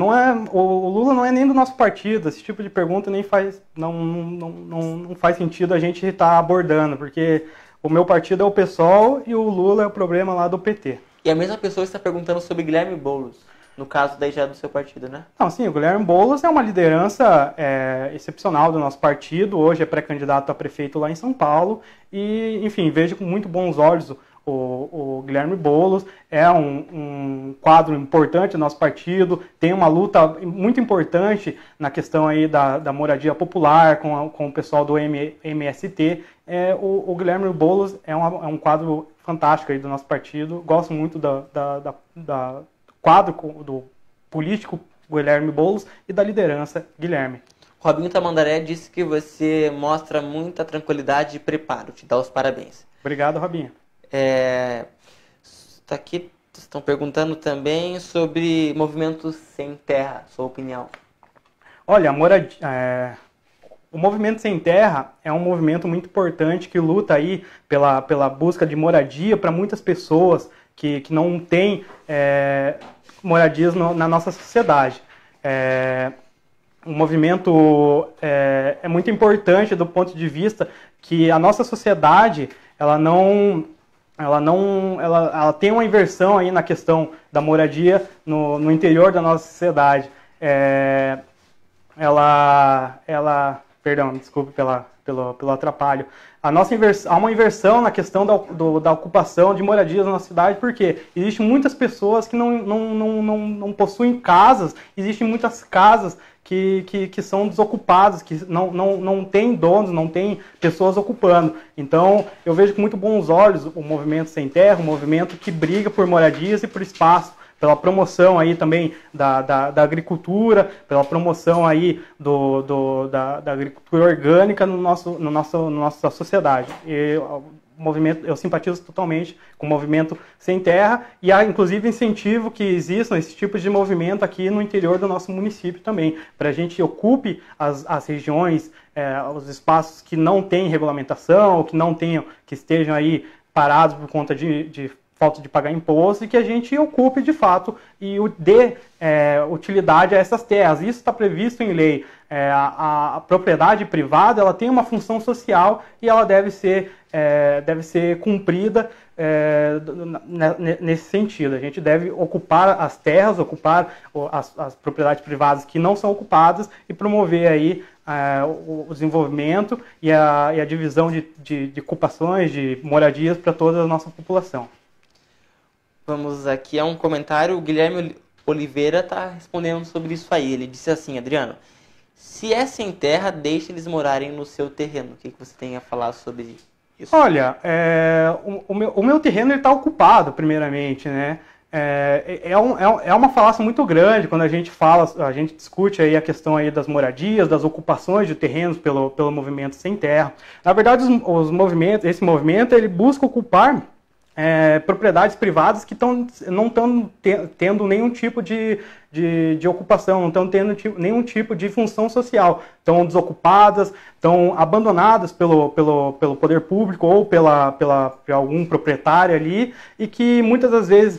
o Lula não é nem do nosso partido. Esse tipo de pergunta nem faz, não faz sentido a gente estar abordando, porque o meu partido é o PSOL e o Lula é o problema lá do PT. E a mesma pessoa está perguntando sobre Guilherme Boulos. No caso, daí já é do seu partido, né? Não, sim, o Guilherme Boulos é uma liderança excepcional do nosso partido. Hoje é pré-candidato a prefeito lá em São Paulo. E, enfim, vejo com muito bons olhos o Guilherme Boulos. É um quadro importante do nosso partido. Tem uma luta muito importante na questão aí da moradia popular com o pessoal do MST. O Guilherme Boulos é um quadro fantástico aí do nosso partido. Gosto muito da quadro do político Guilherme Boulos e da liderança Guilherme. Robinho Tamandaré disse que você mostra muita tranquilidade e preparo. Te dá os parabéns. Obrigado, Robinho. Aqui estão perguntando também sobre movimentos sem terra, sua opinião. Olha, o Movimento Sem Terra é um movimento muito importante que luta aí pela busca de moradia para muitas pessoas que não têm moradias na nossa sociedade. O movimento é muito importante do ponto de vista que a nossa sociedade ela tem uma inversão aí na questão da moradia no interior da nossa sociedade. Perdão, desculpe pelo atrapalho. Há uma inversão na questão da ocupação de moradias na nossa cidade, porque existem muitas pessoas que não possuem casas, existem muitas casas que são desocupadas, que não tem donos, não tem pessoas ocupando. Então, eu vejo com muito bons olhos o Movimento Sem Terra, um movimento que briga por moradias e por espaço, pela promoção aí também da agricultura, pela promoção aí da agricultura orgânica na nossa sociedade. Eu simpatizo totalmente com o Movimento Sem Terra e há inclusive incentivo que existam esse tipo de movimento aqui no interior do nosso município também, para a gente ocupe as regiões, os espaços que não têm regulamentação, ou que estejam aí parados por conta de falta de pagar imposto, e que a gente ocupe de fato e dê utilidade a essas terras. Isso está previsto em lei. A propriedade privada ela tem uma função social e ela deve ser cumprida nesse sentido. A gente deve ocupar as terras, ocupar as propriedades privadas que não são ocupadas e promover aí o desenvolvimento e a divisão de ocupações, de moradias para toda a nossa população. Vamos aqui a um comentário. O Guilherme Oliveira está respondendo sobre isso aí. Ele disse assim: Adriano, Se é sem terra, deixe eles morarem no seu terreno. O que você tem a falar sobre isso? Olha, o meu terreno está ocupado, primeiramente, né? É uma falácia muito grande quando a gente discute aí a questão aí das moradias, das ocupações de terrenos pelo movimento sem terra. Na verdade, esse movimento ele busca ocupar propriedades privadas que não estão tendo nenhum tipo de ocupação, não estão tendo nenhum tipo de função social. Estão desocupadas, estão abandonadas pelo poder público ou por algum proprietário ali, e que muitas das vezes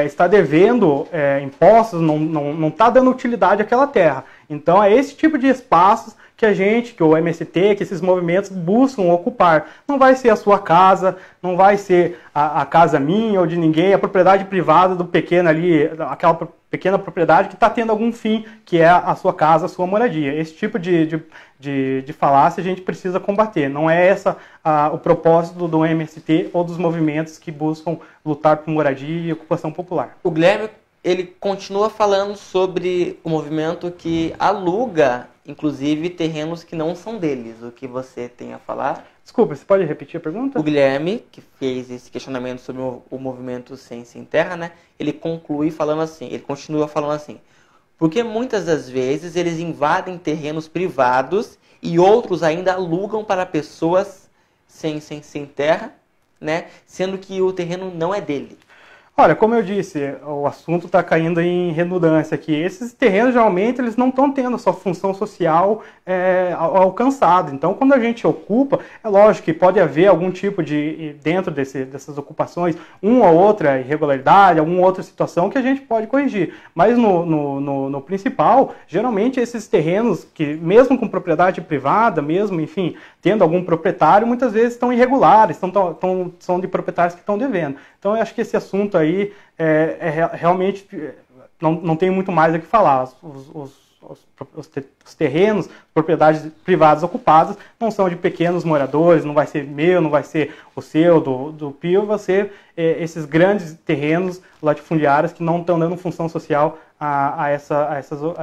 está devendo impostos, não está dando utilidade àquela terra. Então é esse tipo de espaços que o MST, que esses movimentos buscam ocupar. Não vai ser a sua casa, não vai ser a casa minha ou de ninguém, a propriedade privada do pequeno ali, aquela pequena propriedade que está tendo algum fim, que é a sua casa, a sua moradia. Esse tipo de falácia a gente precisa combater. Não é esse o propósito do MST ou dos movimentos que buscam lutar por moradia e ocupação popular. O Guilherme, ele continua falando sobre o movimento que aluga, inclusive, terrenos que não são deles. O que você tem a falar? Desculpa, você pode repetir a pergunta? O Guilherme, que fez esse questionamento sobre o movimento sem terra, né? Ele continua falando assim, porque muitas das vezes eles invadem terrenos privados e outros ainda alugam para pessoas sem terra, né? Sendo que o terreno não é dele. Olha, como eu disse, o assunto está caindo em redundância aqui. Esses terrenos, geralmente, eles não estão tendo sua função social alcançada. Então, quando a gente ocupa, é lógico que pode haver algum tipo dentro dessas ocupações, uma ou outra irregularidade, alguma outra situação que a gente pode corrigir. Mas no principal, geralmente esses terrenos, que mesmo com propriedade privada, mesmo, enfim, tendo algum proprietário, muitas vezes estão irregulares, são de proprietários que estão devendo. Então, eu acho que esse assunto aí realmente não tem muito mais a que falar. Os terrenos, propriedades privadas ocupadas, não são de pequenos moradores, não vai ser meu, não vai ser o seu, do Pio, vai ser esses grandes terrenos latifundiários que não estão dando função social a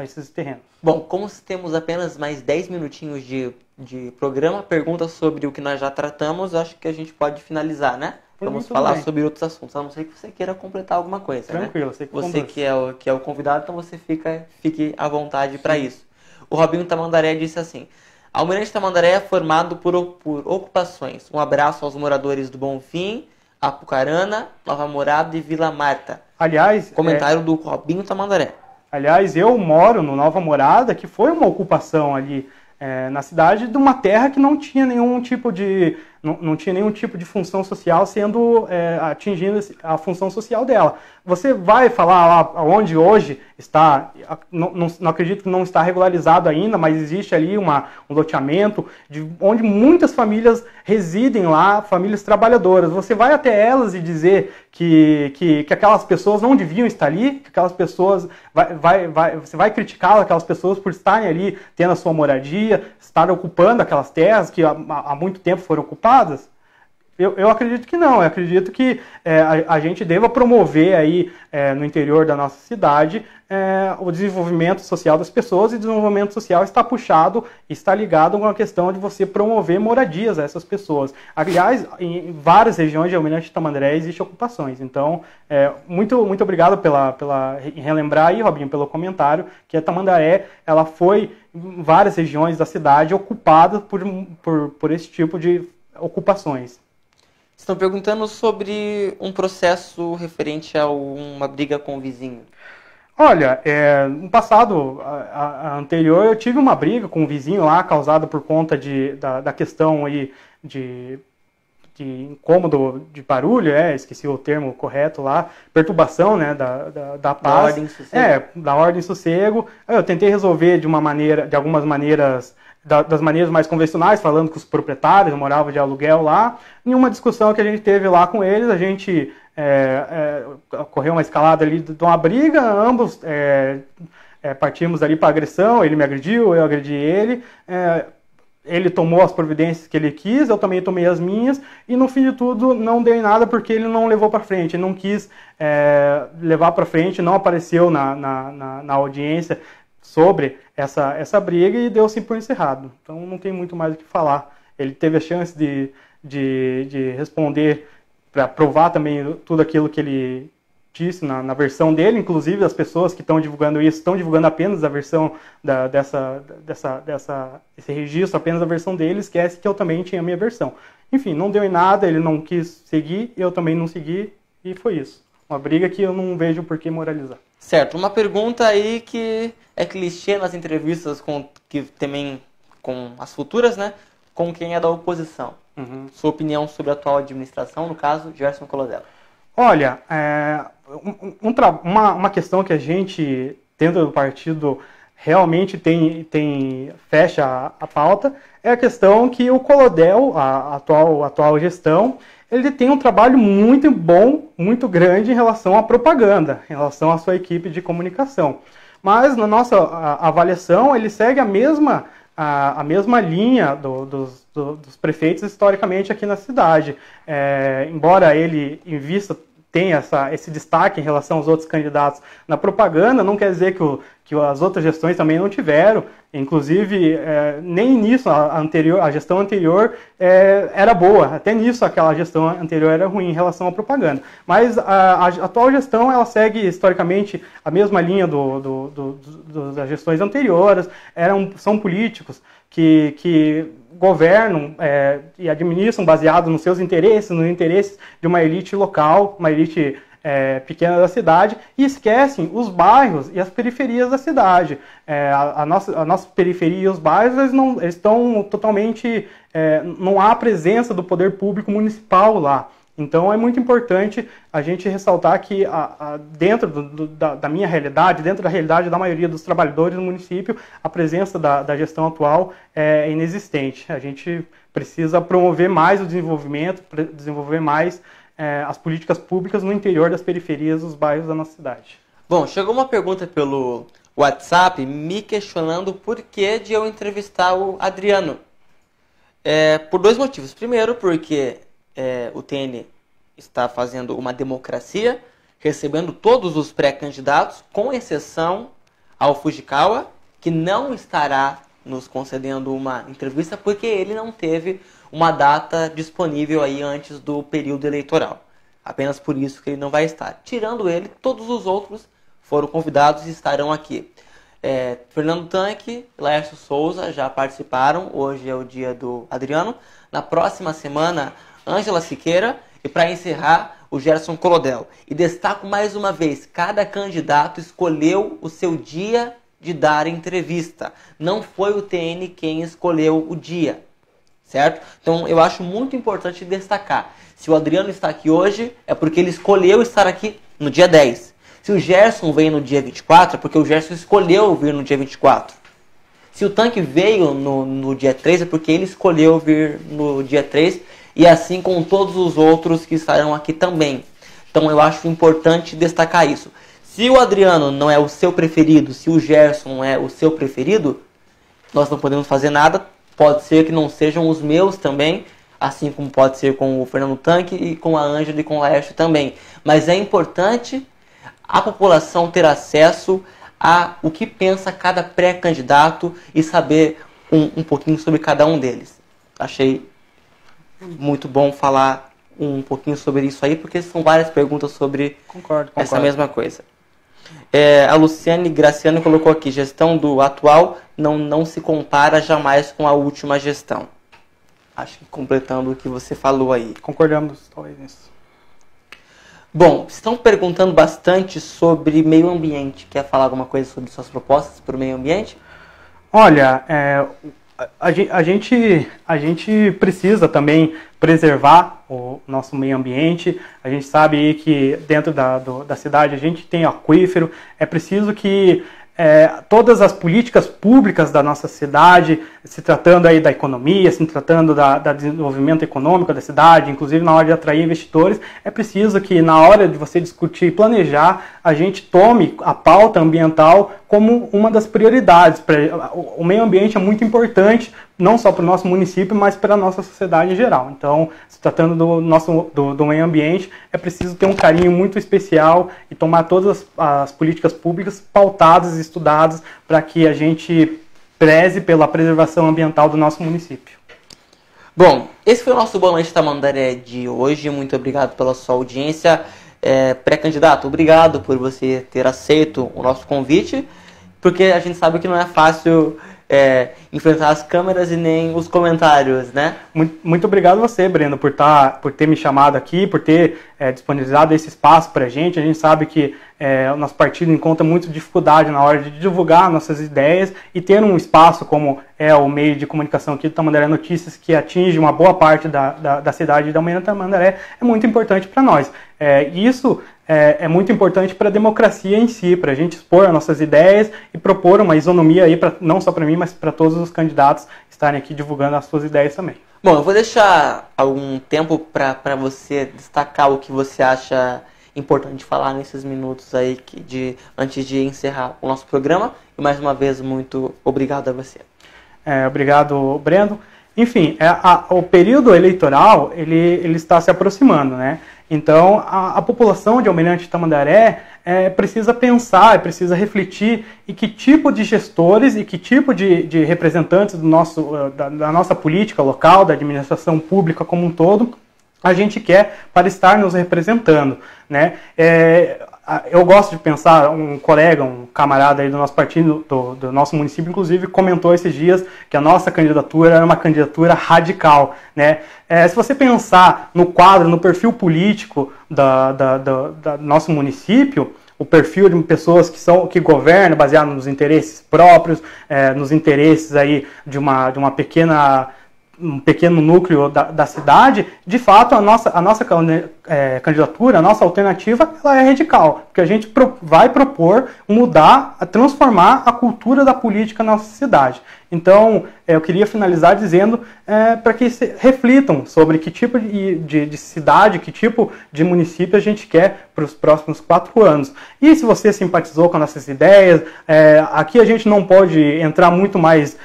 esses terrenos. Bom, como temos apenas mais 10 minutinhos de programa, perguntas sobre o que nós já tratamos, acho que a gente pode finalizar, né? Vamos falar sobre outros assuntos, a não ser que você queira completar alguma coisa. Tranquilo, né? sei que você que é o convidado, então você fique à vontade para isso. O Robinho Tamandaré disse assim: Almirante Tamandaré é formado por ocupações. Um abraço aos moradores do Bonfim, Apucarana, Nova Morada e Vila Marta. Aliás, comentário do Robinho Tamandaré. Aliás, eu moro no Nova Morada, que foi uma ocupação ali na cidade, de uma terra que não tinha nenhum tipo de função social atingindo a função social dela. Você vai falar lá onde hoje está, não acredito que não está regularizado ainda, mas existe ali um loteamento onde muitas famílias residem lá, famílias trabalhadoras. Você vai até elas e dizer que aquelas pessoas não deviam estar ali, que aquelas pessoas você vai criticar aquelas pessoas por estarem ali tendo a sua moradia, estarem ocupando aquelas terras que há muito tempo foram ocupadas? Eu acredito que não. Eu acredito que a gente deva promover aí no interior da nossa cidade o desenvolvimento social das pessoas, e o desenvolvimento social está ligado com a questão de você promover moradias a essas pessoas. Aliás, em várias regiões de Almirante Tamandaré existem ocupações. Então, muito obrigado em relembrar aí, Robinho, pelo comentário, que a Tamandaré ela foi em várias regiões da cidade ocupada por esse tipo de ocupações. Estão perguntando sobre um processo referente a uma briga com o vizinho. Olha, no passado anterior eu tive uma briga com um vizinho lá, causada por conta da questão aí de incômodo de barulho, esqueci o termo correto lá, perturbação, né, da paz. Da ordem e sossego. Da ordem e sossego. Eu tentei resolver de algumas maneiras, das maneiras mais convencionais, falando com os proprietários, eu morava de aluguel lá. Em uma discussão que a gente teve lá com eles, a gente ocorreu uma escalada ali de uma briga, ambos partimos ali para agressão, ele me agrediu, eu agredi ele. Ele tomou as providências que ele quis, eu também tomei as minhas, e no fim de tudo não deu em nada porque ele não levou para frente, ele não quis levar para frente, não apareceu na audiência sobre essa briga e deu-se por encerrado. Então não tem muito mais o que falar. Ele teve a chance de responder para provar também tudo aquilo que ele disse na versão dele. Inclusive as pessoas que estão divulgando isso estão divulgando apenas a versão esse registro, apenas a versão dele, esquece que eu também tinha a minha versão. Enfim, não deu em nada, ele não quis seguir, eu também não segui, e foi isso. Uma briga que eu não vejo por que moralizar. Certo, uma pergunta aí que é clichê nas entrevistas que também com as futuras, né? Com quem é da oposição. Sua opinião sobre a atual administração, no caso, Gerson Colodella. Olha, uma questão que a gente, dentro do partido, realmente fecha a pauta, é a questão que o Colodel, a atual gestão, ele tem um trabalho muito bom, muito grande em relação à propaganda, em relação à sua equipe de comunicação. Mas, na nossa avaliação, ele segue a mesma linha dos prefeitos historicamente aqui na cidade. Embora ele tenha esse destaque em relação aos outros candidatos na propaganda, não quer dizer que as outras gestões também não tiveram. Inclusive, nem nisso a gestão anterior era boa. Até nisso aquela gestão anterior era ruim em relação à propaganda. Mas a atual gestão ela segue historicamente a mesma linha das gestões anteriores. São políticos que governam e administram baseado nos seus interesses, nos interesses de uma elite local, uma elite pequena da cidade, e esquecem os bairros e as periferias da cidade. A nossa periferia e os bairros eles estão totalmente... não há presença do poder público municipal lá. Então é muito importante a gente ressaltar que dentro da minha realidade, dentro da realidade da maioria dos trabalhadores do município, a presença da gestão atual é inexistente. A gente precisa promover mais o desenvolvimento, desenvolver mais as políticas públicas no interior das periferias dos bairros da nossa cidade. Bom, chegou uma pergunta pelo WhatsApp me questionando por que de eu entrevistar o Adriano. Por dois motivos. Primeiro, porque o TN está fazendo uma democracia, recebendo todos os pré-candidatos, com exceção ao Fujikawa, que não estará nos concedendo uma entrevista porque ele não teve uma data disponível aí antes do período eleitoral. Apenas por isso que ele não vai estar. Tirando ele, todos os outros foram convidados e estarão aqui. Fernando Tanque, Laércio Souza já participaram, hoje é o dia do Adriano. Na próxima semana, Ângela Siqueira e, para encerrar, o Gerson Colodel. E destaco mais uma vez, cada candidato escolheu o seu dia de dar entrevista. Não foi o TN quem escolheu o dia, certo? Então eu acho muito importante destacar. Se o Adriano está aqui hoje, é porque ele escolheu estar aqui no dia 10. Se o Gerson veio no dia 24, é porque o Gerson escolheu vir no dia 24. Se o Tanque veio no dia 3, é porque ele escolheu vir no dia 3. E assim com todos os outros que estarão aqui também. Então eu acho importante destacar isso. Se o Adriano não é o seu preferido, se o Gerson é o seu preferido, nós não podemos fazer nada. Pode ser que não sejam os meus também, assim como pode ser com o Fernando Tanque e com a Ângela e com o Laércio também. Mas é importante a população ter acesso a o que pensa cada pré-candidato e saber um pouquinho sobre cada um deles. Achei muito bom falar um pouquinho sobre isso aí, porque são várias perguntas sobre essa mesma coisa. A Luciane Graciano colocou aqui, gestão do atual não se compara jamais com a última gestão. Acho que completando o que você falou aí. Concordamos, talvez, nisso. Bom, estão perguntando bastante sobre meio ambiente. Quer falar alguma coisa sobre suas propostas para o meio ambiente? Olha, a gente precisa também preservar o nosso meio ambiente. A gente sabe que dentro da cidade a gente tem aquífero. É preciso que todas as políticas públicas da nossa cidade, se tratando aí da economia, se tratando do desenvolvimento econômico da cidade, inclusive na hora de atrair investidores, é preciso que na hora de você discutir e planejar, a gente tome a pauta ambiental como uma das prioridades. O meio ambiente é muito importante, não só para o nosso município, mas para a nossa sociedade em geral. Então, se tratando do meio ambiente, é preciso ter um carinho muito especial e tomar todas as políticas públicas pautadas e estudadas para que a gente preze pela preservação ambiental do nosso município. Bom, esse foi o nosso Boa Noite Tamandaré de hoje. Muito obrigado pela sua audiência. Pré-candidato, obrigado por você ter aceito o nosso convite, porque a gente sabe que não é fácil enfrentar as câmeras e nem os comentários, né? Muito obrigado a você, Breno, por ter me chamado aqui, por ter disponibilizado esse espaço para a gente. A gente sabe que o nosso partido encontra muita dificuldade na hora de divulgar nossas ideias, e ter um espaço como é o meio de comunicação aqui do Tamandaré Notícias, que atinge uma boa parte da cidade da Almirante Tamandaré, é muito importante para nós. Isso é muito importante para a democracia em si, para a gente expor as nossas ideias e propor uma isonomia aí, não só para mim, mas para todos os candidatos estarem aqui divulgando as suas ideias também. Bom, eu vou deixar algum tempo para você destacar o que você acha importante falar nesses minutos aí antes de encerrar o nosso programa. E mais uma vez, muito obrigado a você. Obrigado, Breno. Enfim, o período eleitoral ele está se aproximando, né? Então, a população de Almirante Tamandaré precisa pensar, precisa refletir em que tipo de gestores e que tipo de representantes da nossa política local, da administração pública como um todo, a gente quer para estar nos representando, né? Eu gosto de pensar, um colega, um camarada aí do nosso partido, do nosso município, inclusive, comentou esses dias que a nossa candidatura era uma candidatura radical, né? Se você pensar no quadro, no perfil político do nosso município, o perfil de pessoas que governam baseado nos interesses próprios, nos interesses aí de um pequeno núcleo da cidade, de fato a nossa candidatura, a nossa alternativa, ela é radical, porque a gente vai propor transformar a cultura da política na nossa cidade. Então, eu queria finalizar dizendo para que reflitam sobre que tipo de cidade, que tipo de município a gente quer para os próximos 4 anos. E se você simpatizou com nossas ideias, aqui a gente não pode entrar muito mais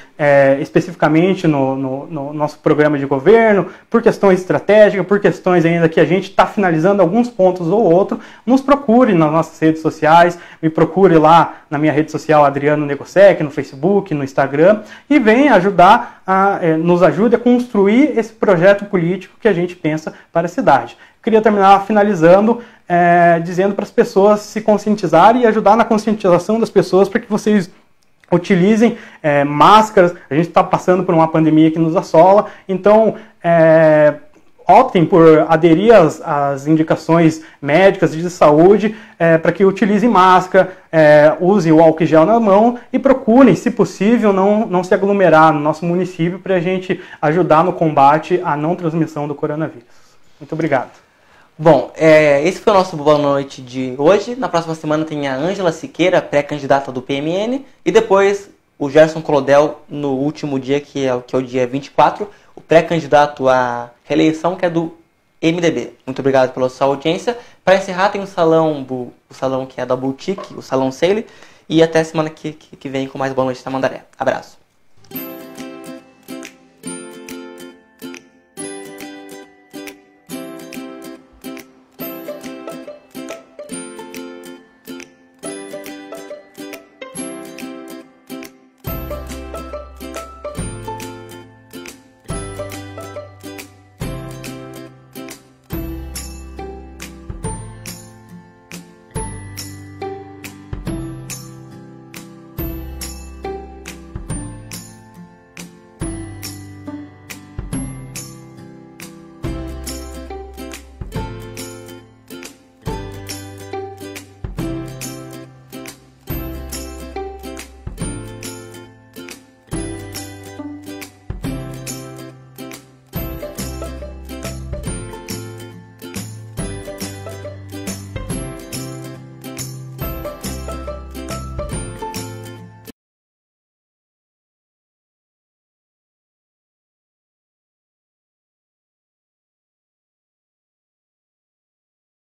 especificamente no nosso programa de governo, por questões estratégicas, por questões ainda que a gente está finalizando alguns pontos ou outro. Nos procure nas nossas redes sociais, me procure lá na minha rede social Adriano Negosec, no Facebook, no Instagram, e venha nos ajude a construir esse projeto político que a gente pensa para a cidade. Queria terminar finalizando dizendo para as pessoas se conscientizarem e ajudar na conscientização das pessoas para que vocês utilizem máscaras. A gente está passando por uma pandemia que nos assola, então optem por aderir às indicações médicas de saúde para que utilizem máscara, usem o álcool gel na mão e procurem, se possível, não se aglomerar no nosso município para a gente ajudar no combate à não transmissão do coronavírus. Muito obrigado. Bom, esse foi o nosso Boa Noite de hoje. Na próxima semana tem a Ângela Siqueira, pré-candidata do PMN, e depois o Gerson Colodel no último dia, que é o dia 24, o pré-candidato à reeleição, que é do MDB. Muito obrigado pela sua audiência. Para encerrar, tem o salão que é da Boutique, o Salão Sale, e até semana que vem com mais Boa Noite Tamandaré. Abraço.